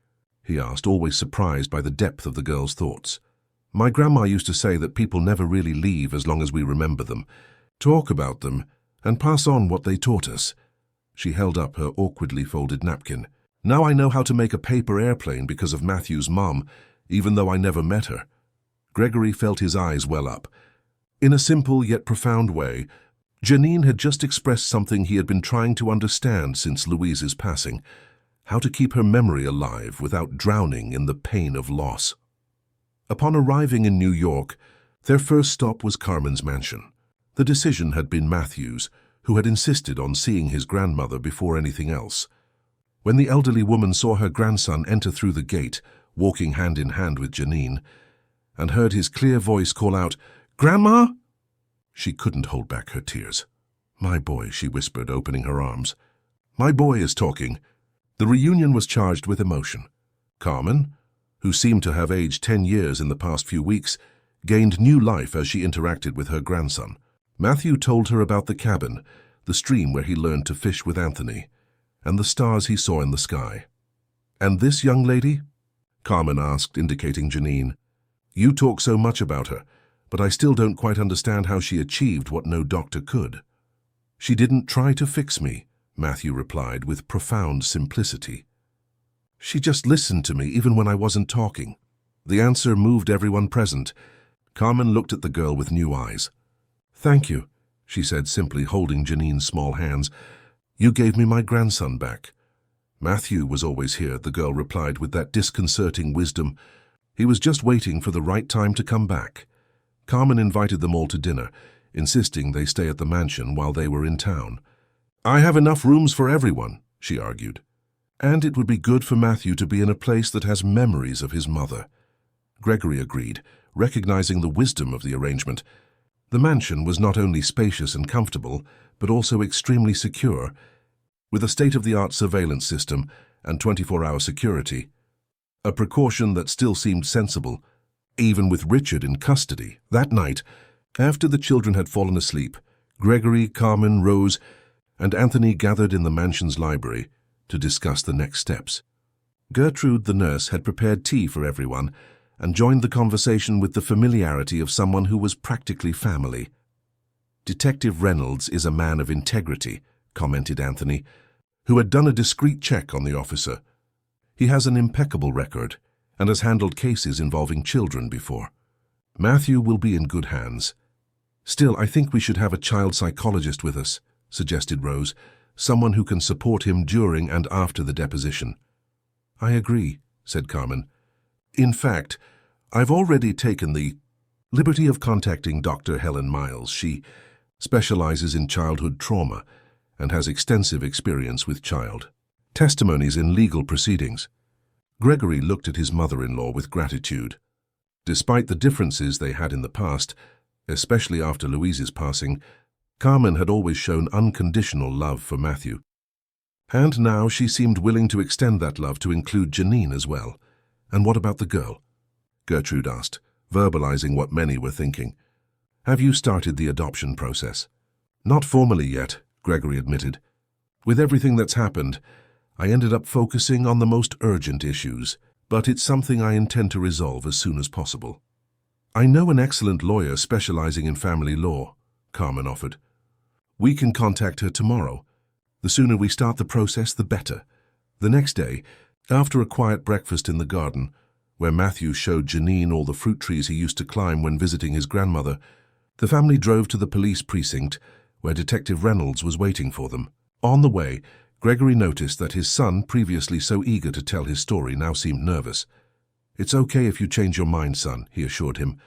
S1: he asked, always surprised by the depth of the girl's thoughts. "My grandma used to say that people never really leave as long as we remember them, talk about them, and pass on what they taught us." She held up her awkwardly folded napkin. "Now I know how to make a paper airplane because of Matthew's mom, even though I never met her." Gregory felt his eyes well up. In a simple yet profound way, Janine had just expressed something he had been trying to understand since Louise's passing: how to keep her memory alive without drowning in the pain of loss. Upon arriving in New York, their first stop was Carmen's mansion. The decision had been Matthew's, who had insisted on seeing his grandmother before anything else. When the elderly woman saw her grandson enter through the gate, walking hand in hand with Janine, and heard his clear voice call out, "Grandma!" she couldn't hold back her tears. "My boy," she whispered, opening her arms. "My boy is talking." The reunion was charged with emotion. Carmen, who seemed to have aged 10 years in the past few weeks, gained new life as she interacted with her grandson. Matthew told her about the cabin, the stream where he learned to fish with Anthony, and the stars he saw in the sky. "And this young lady?" Carmen asked, indicating Janine. "You talk so much about her, but I still don't quite understand how she achieved what no doctor could." "She didn't try to fix me," Matthew replied with profound simplicity. "She just listened to me even when I wasn't talking." The answer moved everyone present. Carmen looked at the girl with new eyes. "Thank you," she said, simply holding Janine's small hands. "You gave me my grandson back." "Matthew was always here," the girl replied with that disconcerting wisdom. "He was just waiting for the right time to come back." Carmen invited them all to dinner, insisting they stay at the mansion while they were in town. "I have enough rooms for everyone," she argued. "And it would be good for Matthew to be in a place that has memories of his mother." Gregory agreed, recognizing the wisdom of the arrangement. The mansion was not only spacious and comfortable, but also extremely secure, with a state-of-the-art surveillance system and 24-hour security, a precaution that still seemed sensible, even with Richard in custody. That night, after the children had fallen asleep, Gregory, Carmen, Rose, and Anthony gathered in the mansion's library to discuss the next steps. Gertrude, the nurse, had prepared tea for everyone and joined the conversation with the familiarity of someone who was practically family. "Detective Reynolds is a man of integrity," commented Anthony, who had done a discreet check on the officer. "He has an impeccable record and has handled cases involving children before. Matthew will be in good hands. Still, I think we should have a child psychologist with us," suggested Rose, "someone who can support him during and after the deposition." "I agree," said Carmen. "In fact, I've already taken the liberty of contacting Dr. Helen Miles. She specializes in childhood trauma and has extensive experience with child testimonies in legal proceedings." Gregory looked at his mother-in-law with gratitude. Despite the differences they had in the past, especially after Louise's passing, Carmen had always shown unconditional love for Matthew. And now she seemed willing to extend that love to include Janine as well. "And what about the girl?" Gertrude asked, verbalizing what many were thinking. "Have you started the adoption process?" "Not formally yet," Gregory admitted. "With everything that's happened, I ended up focusing on the most urgent issues, but it's something I intend to resolve as soon as possible." "I know an excellent lawyer specializing in family law," Carmen offered. "We can contact her tomorrow. The sooner we start the process, the better." The next day, after a quiet breakfast in the garden, where Matthew showed Janine all the fruit trees he used to climb when visiting his grandmother, the family drove to the police precinct, where Detective Reynolds was waiting for them. On the way, Gregory noticed that his son, previously so eager to tell his story, now seemed nervous. "It's okay if you change your mind, son," he assured him.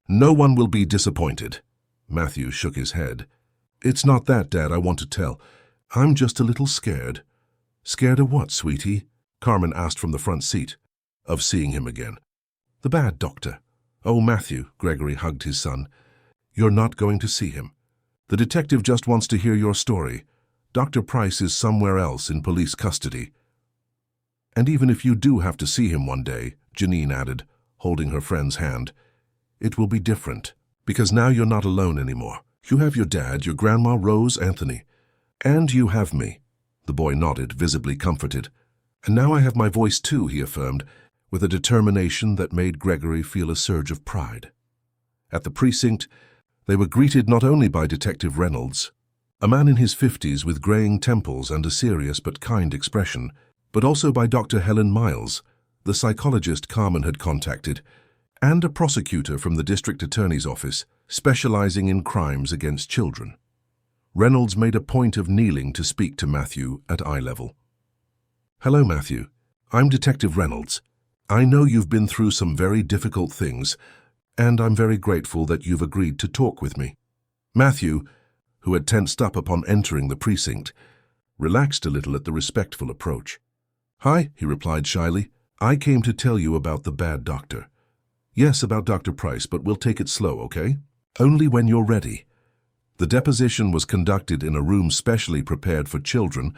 S1: "No one will be disappointed." Matthew shook his head. "It's not that, Dad, I want to tell. I'm just a little scared." "Scared of what, sweetie?" Carmen asked from the front seat. "Of seeing him again." "The bad doctor." "Oh, Matthew," Gregory hugged his son. "You're not going to see him. The detective just wants to hear your story. Dr. Price is somewhere else in police custody." "And even if you do have to see him one day," Janine added, holding her friend's hand, "it will be different, because now you're not alone anymore. You have your dad, your grandma, Rose, Anthony. And you have me." The boy nodded, visibly comforted. "And now I have my voice too," he affirmed, with a determination that made Gregory feel a surge of pride. At the precinct, they were greeted not only by Detective Reynolds, a man in his 50s with graying temples and a serious but kind expression, but also by Dr. Helen Miles, the psychologist Carmen had contacted, and a prosecutor from the district attorney's office, specializing in crimes against children. Reynolds made a point of kneeling to speak to Matthew at eye level. "Hello, Matthew. I'm Detective Reynolds. I know you've been through some very difficult things, and I'm very grateful that you've agreed to talk with me." Matthew, who had tensed up upon entering the precinct, relaxed a little at the respectful approach. "Hi," he replied shyly. "I came to tell you about the bad doctor." "Yes, about Dr. Price, but we'll take it slow, okay? Only when you're ready." The deposition was conducted in a room specially prepared for children,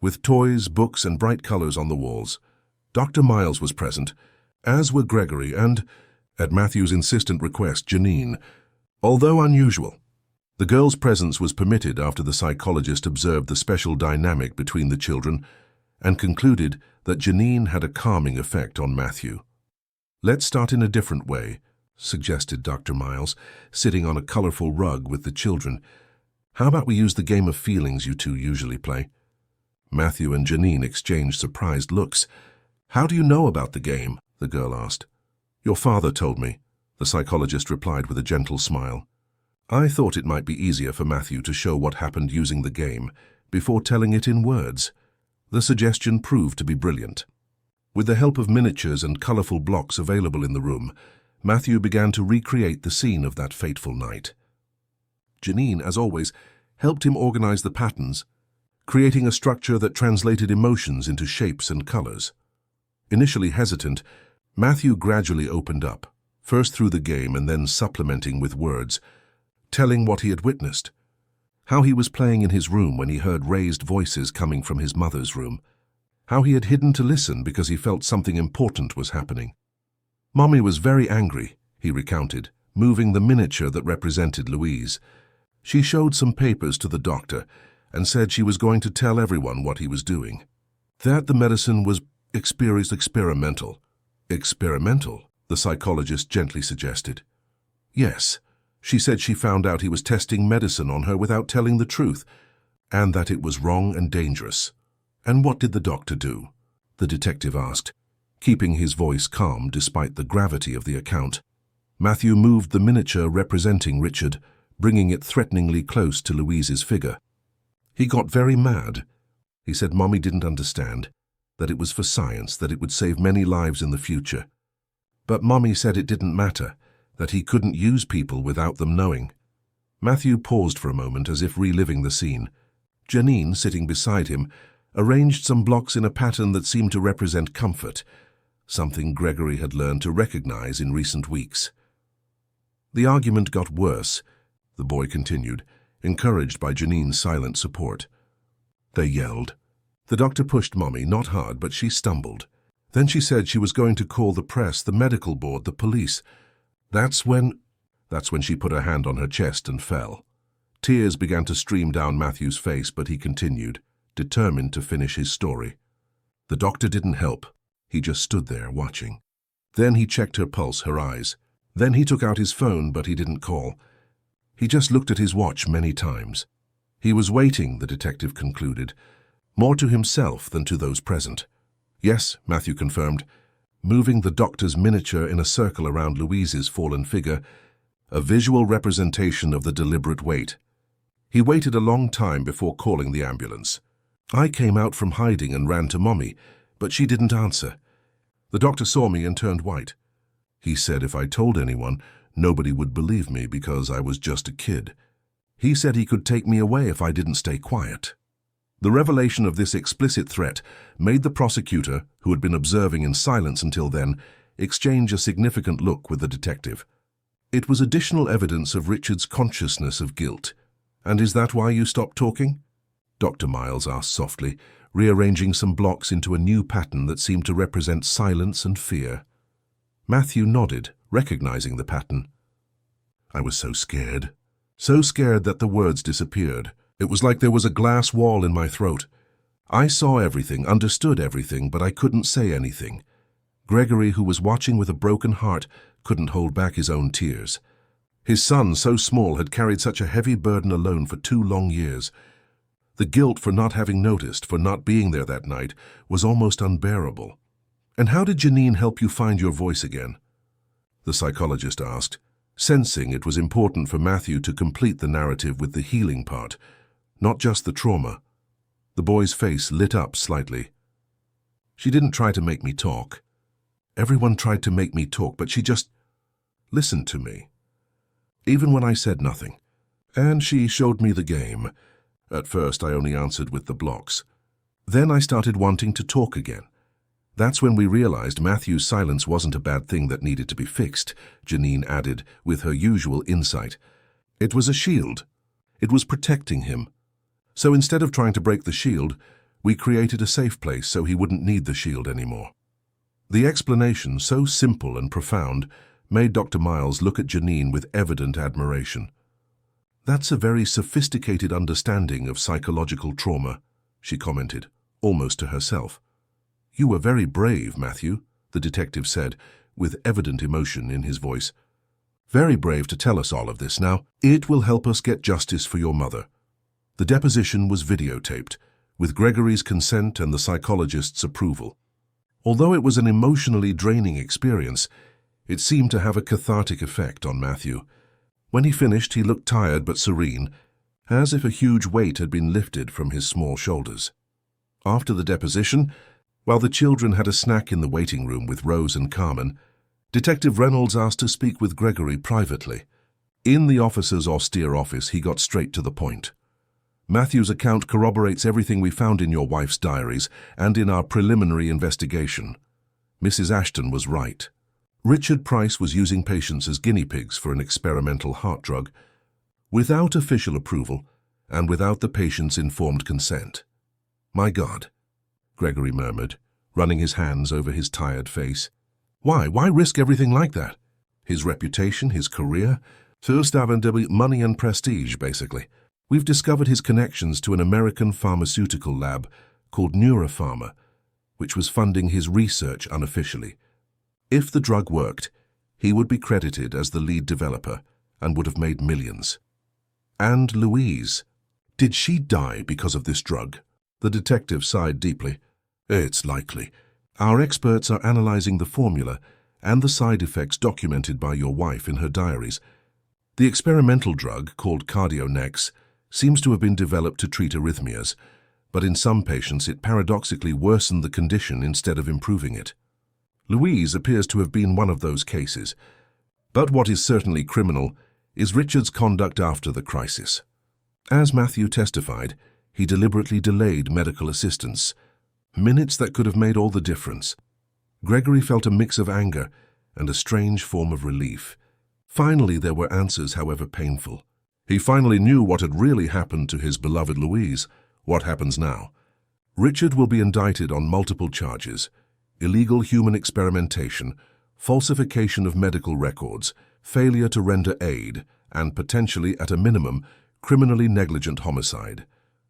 S1: with toys, books, and bright colors on the walls. Dr. Miles was present, as were Gregory and, at Matthew's insistent request, Janine. Although unusual, the girl's presence was permitted after the psychologist observed the special dynamic between the children and concluded that Janine had a calming effect on Matthew. "Let's start in a different way," suggested Dr. Miles, sitting on a colorful rug with the children. "How about we use the game of feelings you two usually play?" Matthew and Janine exchanged surprised looks. "How do you know about the game?" the girl asked. "Your father told me," the psychologist replied with a gentle smile. "I thought it might be easier for Matthew to show what happened using the game before telling it in words." The suggestion proved to be brilliant. With the help of miniatures and colorful blocks available in the room, Matthew began to recreate the scene of that fateful night. Janine, as always, helped him organize the patterns, creating a structure that translated emotions into shapes and colors. Initially hesitant, Matthew gradually opened up, first through the game and then supplementing with words, telling what he had witnessed, how he was playing in his room when he heard raised voices coming from his mother's room, how he had hidden to listen because he felt something important was happening. "Mommy was very angry," he recounted, moving the miniature that represented Louise. "She showed some papers to the doctor and said she was going to tell everyone what he was doing. That the medicine was experimental." "Experimental?" the psychologist gently suggested. "Yes. She said she found out he was testing medicine on her without telling the truth, and that it was wrong and dangerous." "And what did the doctor do?" the detective asked, keeping his voice calm despite the gravity of the account. Matthew moved the miniature representing Richard, bringing it threateningly close to Louise's figure. "He got very mad. He said Mommy didn't understand, that it was for science, that it would save many lives in the future. But Mommy said it didn't matter, that he couldn't use people without them knowing." Matthew paused for a moment as if reliving the scene. Janine, sitting beside him, arranged some blocks in a pattern that seemed to represent comfort, something Gregory had learned to recognize in recent weeks. "The argument got worse," the boy continued, encouraged by Janine's silent support. "They yelled. The doctor pushed Mommy, not hard, but she stumbled. Then she said she was going to call the press, the medical board, the police. That's when she put her hand on her chest and fell." Tears began to stream down Matthew's face, but he continued, determined to finish his story. "The doctor didn't help. He just stood there, watching. Then he checked her pulse, her eyes. Then he took out his phone, but he didn't call. He just looked at his watch many times. He was waiting," the detective concluded, "more to himself than to those present." "Yes," Matthew confirmed, moving the doctor's miniature in a circle around Louise's fallen figure, a visual representation of the deliberate wait. He waited a long time before calling the ambulance. I came out from hiding and ran to Mommy, but she didn't answer. The doctor saw me and turned white. He said if I told anyone, nobody would believe me because I was just a kid. He said he could take me away if I didn't stay quiet. The revelation of this explicit threat made the prosecutor, who had been observing in silence until then, exchange a significant look with the detective. It was additional evidence of Richard's consciousness of guilt. "And is that why you stopped talking?" Dr. Miles asked softly, rearranging some blocks into a new pattern that seemed to represent silence and fear. Matthew nodded, recognizing the pattern. "I was so scared that the words disappeared. It was like there was a glass wall in my throat. I saw everything, understood everything, but I couldn't say anything." Gregory, who was watching with a broken heart, couldn't hold back his own tears. His son, so small, had carried such a heavy burden alone for 2 long years. The guilt for not having noticed, for not being there that night, was almost unbearable. "And how did Janine help you find your voice again?" the psychologist asked, sensing it was important for Matthew to complete the narrative with the healing part, not just the trauma. The boy's face lit up slightly. "She didn't try to make me talk. Everyone tried to make me talk, but she just listened to me, even when I said nothing. And she showed me the game. At first, I only answered with the blocks. Then I started wanting to talk again. That's when we realized Matthew's silence wasn't a bad thing that needed to be fixed," Janine added with her usual insight. "It was a shield. It was protecting him. So instead of trying to break the shield, we created a safe place so he wouldn't need the shield anymore." The explanation, so simple and profound, made Dr. Miles look at Janine with evident admiration. "That's a very sophisticated understanding of psychological trauma," she commented, almost to herself. "You were very brave, Matthew," the detective said, with evident emotion in his voice. "Very brave to tell us all of this now. It will help us get justice for your mother." The deposition was videotaped, with Gregory's consent and the psychologist's approval. Although it was an emotionally draining experience, it seemed to have a cathartic effect on Matthew. When he finished, he looked tired but serene, as if a huge weight had been lifted from his small shoulders. After the deposition, while the children had a snack in the waiting room with Rose and Carmen, Detective Reynolds asked to speak with Gregory privately. In the officer's austere office, he got straight to the point. "Matthew's account corroborates everything we found in your wife's diaries and in our preliminary investigation. Mrs. Ashton was right. Richard Price was using patients as guinea pigs for an experimental heart drug, without official approval and without the patient's informed consent." "My God," Gregory murmured, running his hands over his tired face. Why risk everything like that? His reputation, his career, first money and prestige, basically. We've discovered his connections to an American pharmaceutical lab called Neuropharma, which was funding his research unofficially. If the drug worked, he would be credited as the lead developer and would have made millions. And Louise, did she die because of this drug? The detective sighed deeply. It's likely. Our experts are analyzing the formula and the side effects documented by your wife in her diaries. The experimental drug, called CardioNex, seems to have been developed to treat arrhythmias, but in some patients it paradoxically worsened the condition instead of improving it. Louise appears to have been one of those cases. But what is certainly criminal is Richard's conduct after the crisis. As Matthew testified, he deliberately delayed medical assistance, minutes that could have made all the difference. Gregory felt a mix of anger and a strange form of relief. Finally, there were answers, however painful. He finally knew what had really happened to his beloved Louise. What happens now? Richard will be indicted on multiple charges: illegal human experimentation, falsification of medical records, failure to render aid, and potentially, at a minimum, criminally negligent homicide.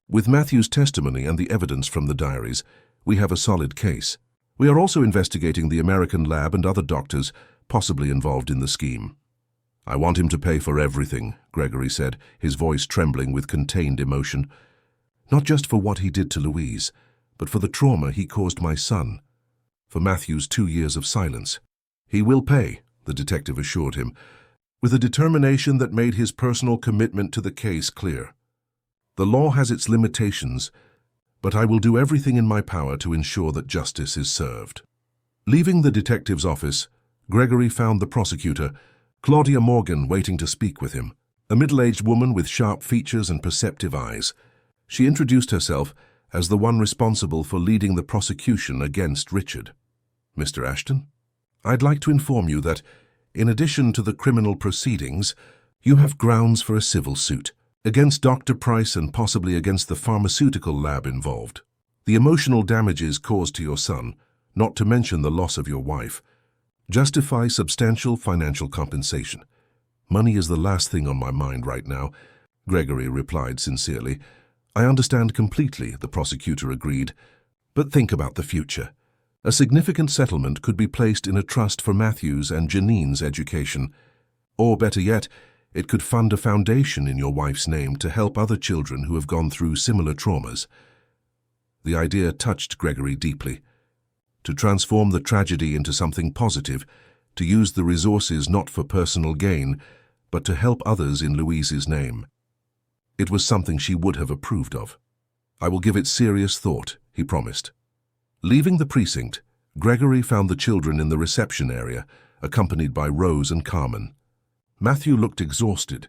S1: With Matthew's testimony and the evidence from the diaries, we have a solid case. We are also investigating the American lab and other doctors possibly involved in the scheme. I want him to pay for everything, Gregory said, his voice trembling with contained emotion. Not just for what he did to Louise, but for the trauma he caused my son. For Matthew's 2 years of silence. He will pay, the detective assured him, with a determination that made his personal commitment to the case clear. The law has its limitations, but I will do everything in my power to ensure that justice is served. Leaving the detective's office, Gregory found the prosecutor, Claudia Morgan, waiting to speak with him. A middle-aged woman with sharp features and perceptive eyes. She introduced herself as the one responsible for leading the prosecution against Richard. Mr. Ashton, I'd like to inform you that, in addition to the criminal proceedings, you have grounds for a civil suit against Dr. Price and possibly against the pharmaceutical lab involved. The emotional damages caused to your son, not to mention the loss of your wife, justify substantial financial compensation. Money is the last thing on my mind right now, Gregory replied sincerely. I understand completely, the prosecutor agreed, but think about the future. A significant settlement could be placed in a trust for Matthew's and Janine's education. Or better yet, it could fund a foundation in your wife's name to help other children who have gone through similar traumas. The idea touched Gregory deeply. To transform the tragedy into something positive, to use the resources not for personal gain, but to help others in Louise's name. It was something she would have approved of. I will give it serious thought, he promised. Leaving the precinct, Gregory found the children in the reception area, accompanied by Rose and Carmen. Matthew looked exhausted,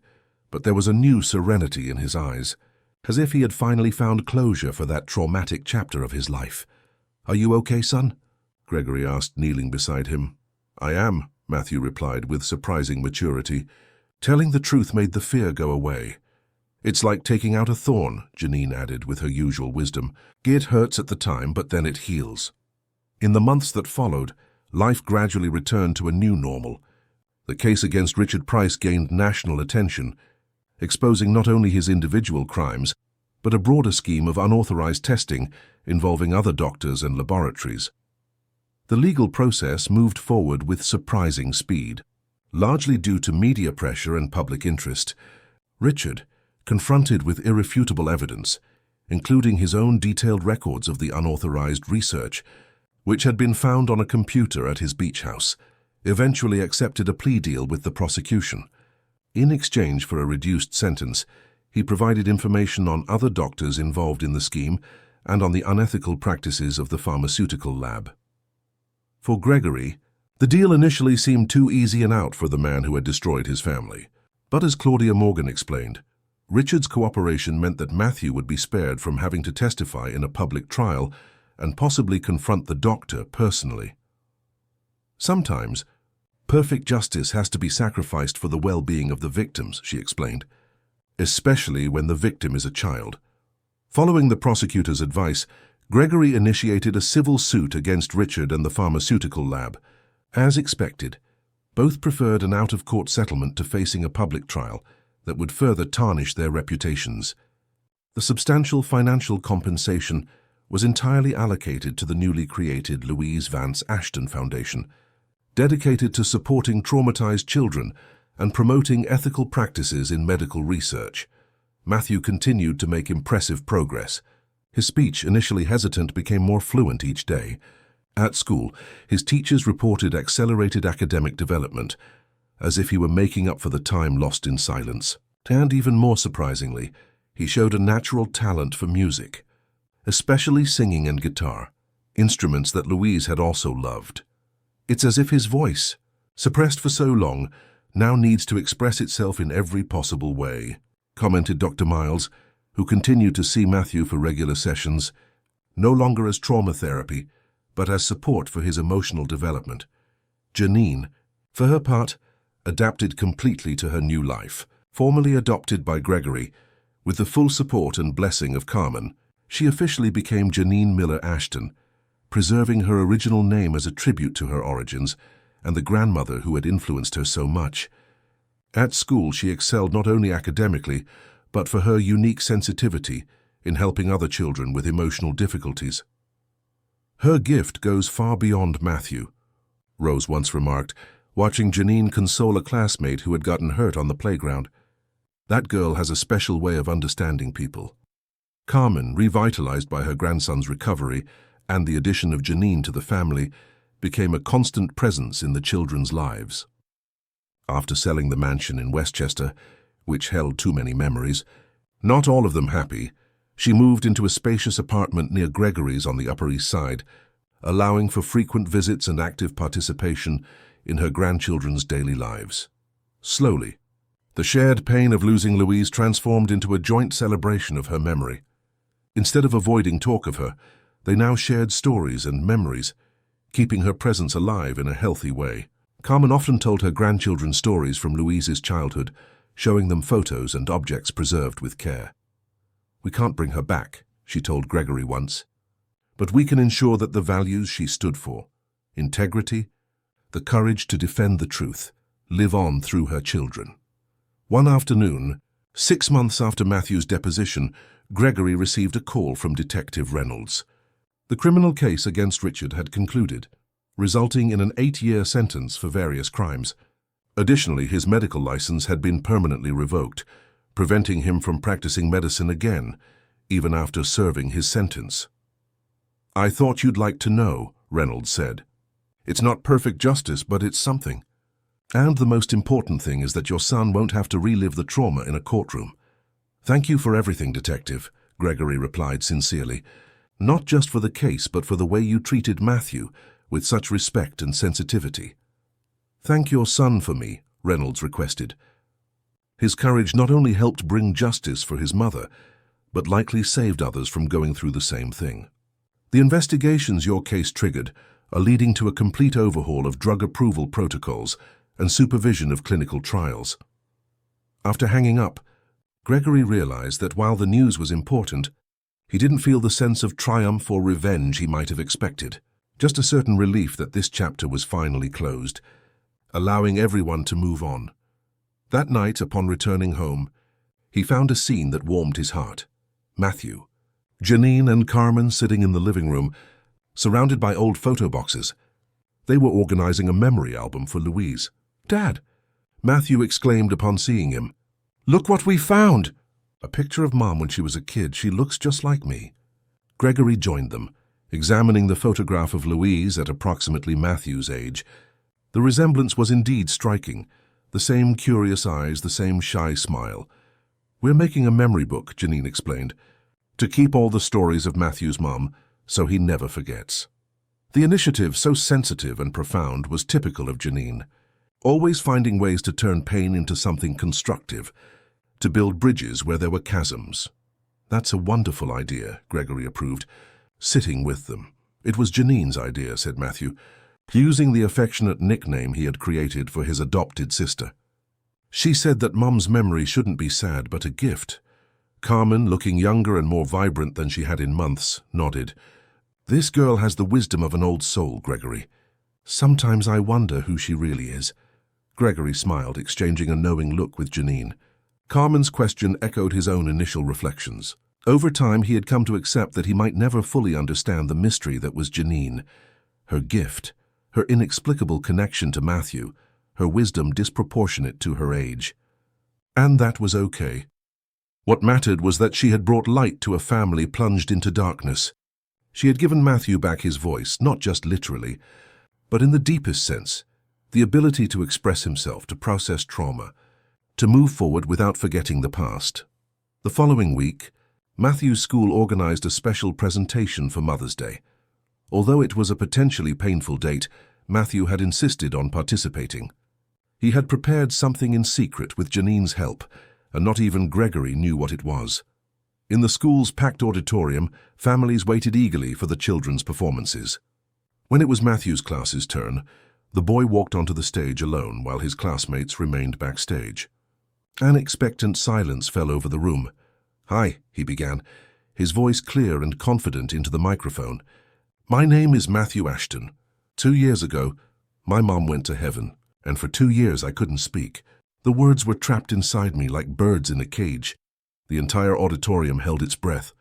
S1: but there was a new serenity in his eyes, as if he had finally found closure for that traumatic chapter of his life. Are you okay, son? Gregory asked, kneeling beside him. I am, Matthew replied with surprising maturity. Telling the truth made the fear go away. It's like taking out a thorn, Janine added with her usual wisdom. It hurts at the time, but then it heals. In the months that followed, life gradually returned to a new normal. The case against Richard Price gained national attention, exposing not only his individual crimes, but a broader scheme of unauthorized testing involving other doctors and laboratories. The legal process moved forward with surprising speed. Largely due to media pressure and public interest, Richard, confronted with irrefutable evidence, including his own detailed records of the unauthorized research, which had been found on a computer at his beach house, eventually accepted a plea deal with the prosecution. In exchange for a reduced sentence, he provided information on other doctors involved in the scheme and on the unethical practices of the pharmaceutical lab. For Gregory, the deal initially seemed too easy an out for the man who had destroyed his family. But as Claudia Morgan explained, Richard's cooperation meant that Matthew would be spared from having to testify in a public trial and possibly confront the doctor personally. Sometimes, perfect justice has to be sacrificed for the well-being of the victims, she explained, especially when the victim is a child. Following the prosecutor's advice, Gregory initiated a civil suit against Richard and the pharmaceutical lab. As expected, both preferred an out-of-court settlement to facing a public trial that would further tarnish their reputations. The substantial financial compensation was entirely allocated to the newly created Louise Vance Ashton Foundation, dedicated to supporting traumatized children and promoting ethical practices in medical research. Matthew continued to make impressive progress. His speech, initially hesitant, became more fluent each day. At school, his teachers reported accelerated academic development, as if he were making up for the time lost in silence. And even more surprisingly, he showed a natural talent for music, especially singing and guitar, instruments that Louise had also loved. It's as if his voice, suppressed for so long, now needs to express itself in every possible way, commented Dr. Miles, who continued to see Matthew for regular sessions, no longer as trauma therapy, but as support for his emotional development. Janine, for her part, adapted completely to her new life. Formally adopted by Gregory, with the full support and blessing of Carmen, she officially became Janine Miller Ashton, preserving her original name as a tribute to her origins and the grandmother who had influenced her so much. At school, she excelled not only academically, but for her unique sensitivity in helping other children with emotional difficulties. Her gift goes far beyond Matthew, Rose once remarked, watching Janine console a classmate who had gotten hurt on the playground. That girl has a special way of understanding people. Carmen, revitalized by her grandson's recovery and the addition of Janine to the family, became a constant presence in the children's lives. After selling the mansion in Westchester, which held too many memories, Not all of them happy, she moved into a spacious apartment near Gregory's on the Upper East Side, allowing for frequent visits and active participation in her grandchildren's daily lives. Slowly, the shared pain of losing Louise transformed into a joint celebration of her memory. Instead of avoiding talk of her, they now shared stories and memories, keeping her presence alive in a healthy way. Carmen often told her grandchildren stories from Louise's childhood, showing them photos and objects preserved with care. "We can't bring her back," she told Gregory once, "but we can ensure that the values she stood for, integrity, the courage to defend the truth, live on through her children." One afternoon, 6 months after Matthew's deposition, Gregory received a call from Detective Reynolds. The criminal case against Richard had concluded, resulting in an 8-year sentence for various crimes. Additionally, his medical license had been permanently revoked, preventing him from practicing medicine again, even after serving his sentence. "I thought you'd like to know," Reynolds said. "It's not perfect justice, but it's something. And the most important thing is that your son won't have to relive the trauma in a courtroom." "Thank you for everything, Detective," Gregory replied sincerely. "Not just for the case, but for the way you treated Matthew with such respect and sensitivity." "Thank your son for me," Reynolds requested. His courage not only helped bring justice for his mother, but likely saved others from going through the same thing. "The investigations your case triggered are leading to a complete overhaul of drug approval protocols and supervision of clinical trials." After hanging up, Gregory realized that while the news was important, he didn't feel the sense of triumph or revenge he might have expected. Just a certain relief that this chapter was finally closed, allowing everyone to move on. That night, upon returning home, he found a scene that warmed his heart. Matthew, Janine and Carmen sitting in the living room, surrounded by old photo boxes. They were organizing a memory album for Louise. "Dad," Matthew exclaimed upon seeing him. "Look what we found!" "A picture of Mom when she was a kid. She looks just like me." Gregory joined them, examining the photograph of Louise at approximately Matthew's age. The resemblance was indeed striking. The same curious eyes, the same shy smile. "We're making a memory book," Janine explained, "to keep all the stories of Matthew's mom, so he never forgets." The initiative, so sensitive and profound, was typical of Janine, always finding ways to turn pain into something constructive, to build bridges where there were chasms. "That's a wonderful idea," Gregory approved, sitting with them. "It was Janine's idea," said Matthew, using the affectionate nickname he had created for his adopted sister. "She said that Mom's memory shouldn't be sad, but a gift." Carmen, looking younger and more vibrant than she had in months, nodded. "This girl has the wisdom of an old soul, Gregory. Sometimes I wonder who she really is." Gregory smiled, exchanging a knowing look with Janine. Carmen's question echoed his own initial reflections. Over time, he had come to accept that he might never fully understand the mystery that was Janine, her gift, her inexplicable connection to Matthew, her wisdom disproportionate to her age. And that was okay. What mattered was that she had brought light to a family plunged into darkness. She had given Matthew back his voice, not just literally, but in the deepest sense, the ability to express himself, to process trauma, to move forward without forgetting the past. The following week, Matthew's school organized a special presentation for Mother's Day. Although it was a potentially painful date, Matthew had insisted on participating. He had prepared something in secret with Janine's help, and not even Gregory knew what it was. In the school's packed auditorium, families waited eagerly for the children's performances. When it was Matthew's class's turn, the boy walked onto the stage alone while his classmates remained backstage. An expectant silence fell over the room. "Hi," he began, his voice clear and confident into the microphone. "My name is Matthew Ashton. 2 years ago, my mom went to heaven, and for 2 years I couldn't speak. The words were trapped inside me like birds in a cage." The entire auditorium held its breath.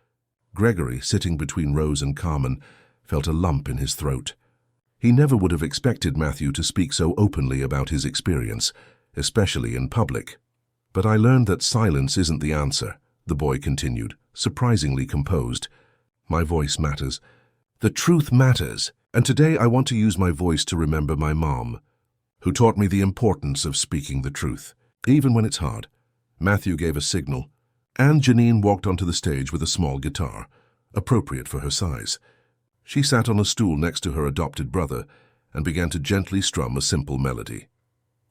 S1: Gregory, sitting between Rose and Carmen, felt a lump in his throat. He never would have expected Matthew to speak so openly about his experience, especially in public. "But I learned that silence isn't the answer," the boy continued, surprisingly composed. "My voice matters. The truth matters, and today I want to use my voice to remember my mom, who taught me the importance of speaking the truth, even when it's hard." Matthew gave a signal, and Janine walked onto the stage with a small guitar, appropriate for her size. She sat on a stool next to her adopted brother and began to gently strum a simple melody.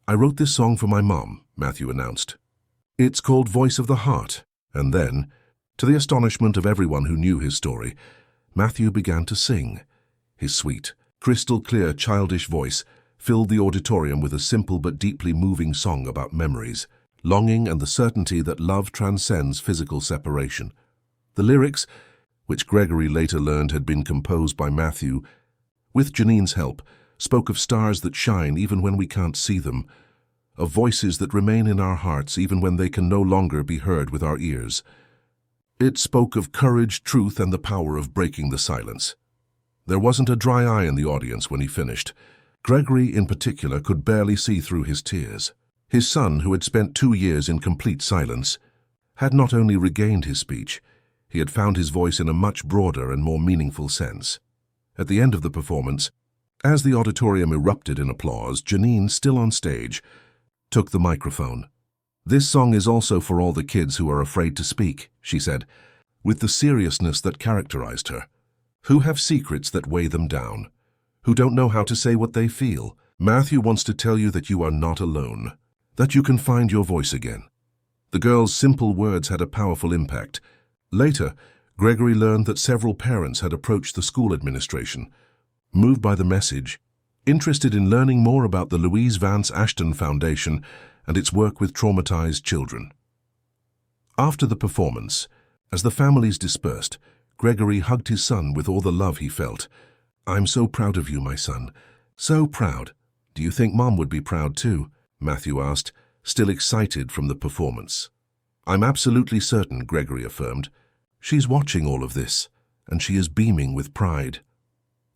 S1: "I wrote this song for my mom," Matthew announced. "It's called Voice of the Heart." And then, to the astonishment of everyone who knew his story, Matthew began to sing. His sweet, crystal-clear, childish voice filled the auditorium with a simple but deeply moving song about memories, longing, and the certainty that love transcends physical separation. The lyrics, which Gregory later learned had been composed by Matthew, with Janine's help, spoke of stars that shine even when we can't see them, of voices that remain in our hearts even when they can no longer be heard with our ears. It spoke of courage, truth, and the power of breaking the silence. There wasn't a dry eye in the audience when he finished. Gregory, in particular, could barely see through his tears. His son, who had spent 2 years in complete silence, had not only regained his speech, he had found his voice in a much broader and more meaningful sense. At the end of the performance, as the auditorium erupted in applause, Janine, still on stage, took the microphone. "This song is also for all the kids who are afraid to speak," she said, with the seriousness that characterized her, "who have secrets that weigh them down, who don't know how to say what they feel. Matthew wants to tell you that you are not alone, that you can find your voice again." The girl's simple words had a powerful impact. Later, Gregory learned that several parents had approached the school administration, moved by the message, interested in learning more about the Louise Vance Ashton Foundation and its work with traumatized children. After the performance, as the families dispersed, Gregory hugged his son with all the love he felt. "I'm so proud of you, my son. So proud. Do you think Mom would be proud too?" Matthew asked, still excited from the performance. "I'm absolutely certain," Gregory affirmed. "She's watching all of this, and she is beaming with pride."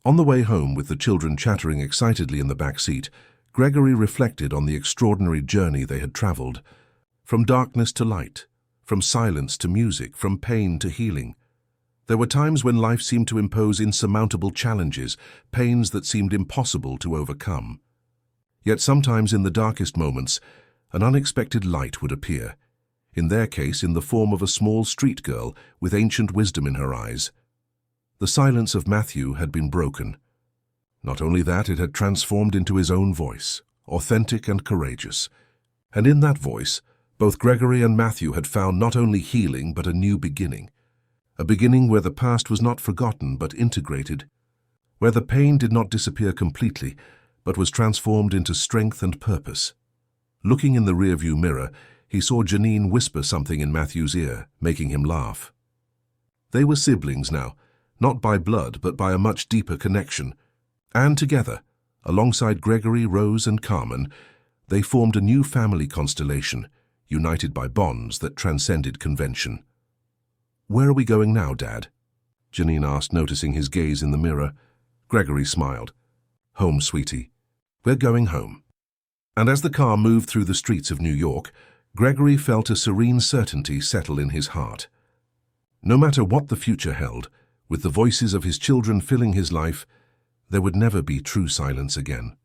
S1: On the way home, with the children chattering excitedly in the back seat, Gregory reflected on the extraordinary journey they had traveled. From darkness to light, from silence to music, from pain to healing. There were times when life seemed to impose insurmountable challenges, pains that seemed impossible to overcome. Yet sometimes in the darkest moments, an unexpected light would appear, in their case in the form of a small street girl with ancient wisdom in her eyes. The silence of Matthew had been broken. Not only that, it had transformed into his own voice, authentic and courageous. And in that voice, both Gregory and Matthew had found not only healing but a new beginning. A beginning where the past was not forgotten but integrated, where the pain did not disappear completely but was transformed into strength and purpose. Looking in the rearview mirror, he saw Janine whisper something in Matthew's ear, making him laugh. They were siblings now, not by blood but by a much deeper connection. And together, alongside Gregory, Rose, and Carmen, they formed a new family constellation, united by bonds that transcended convention. "Where are we going now, Dad?" Janine asked, noticing his gaze in the mirror. Gregory smiled. "Home, sweetie. We're going home." And as the car moved through the streets of New York, Gregory felt a serene certainty settle in his heart. No matter what the future held, with the voices of his children filling his life, there would never be true silence again.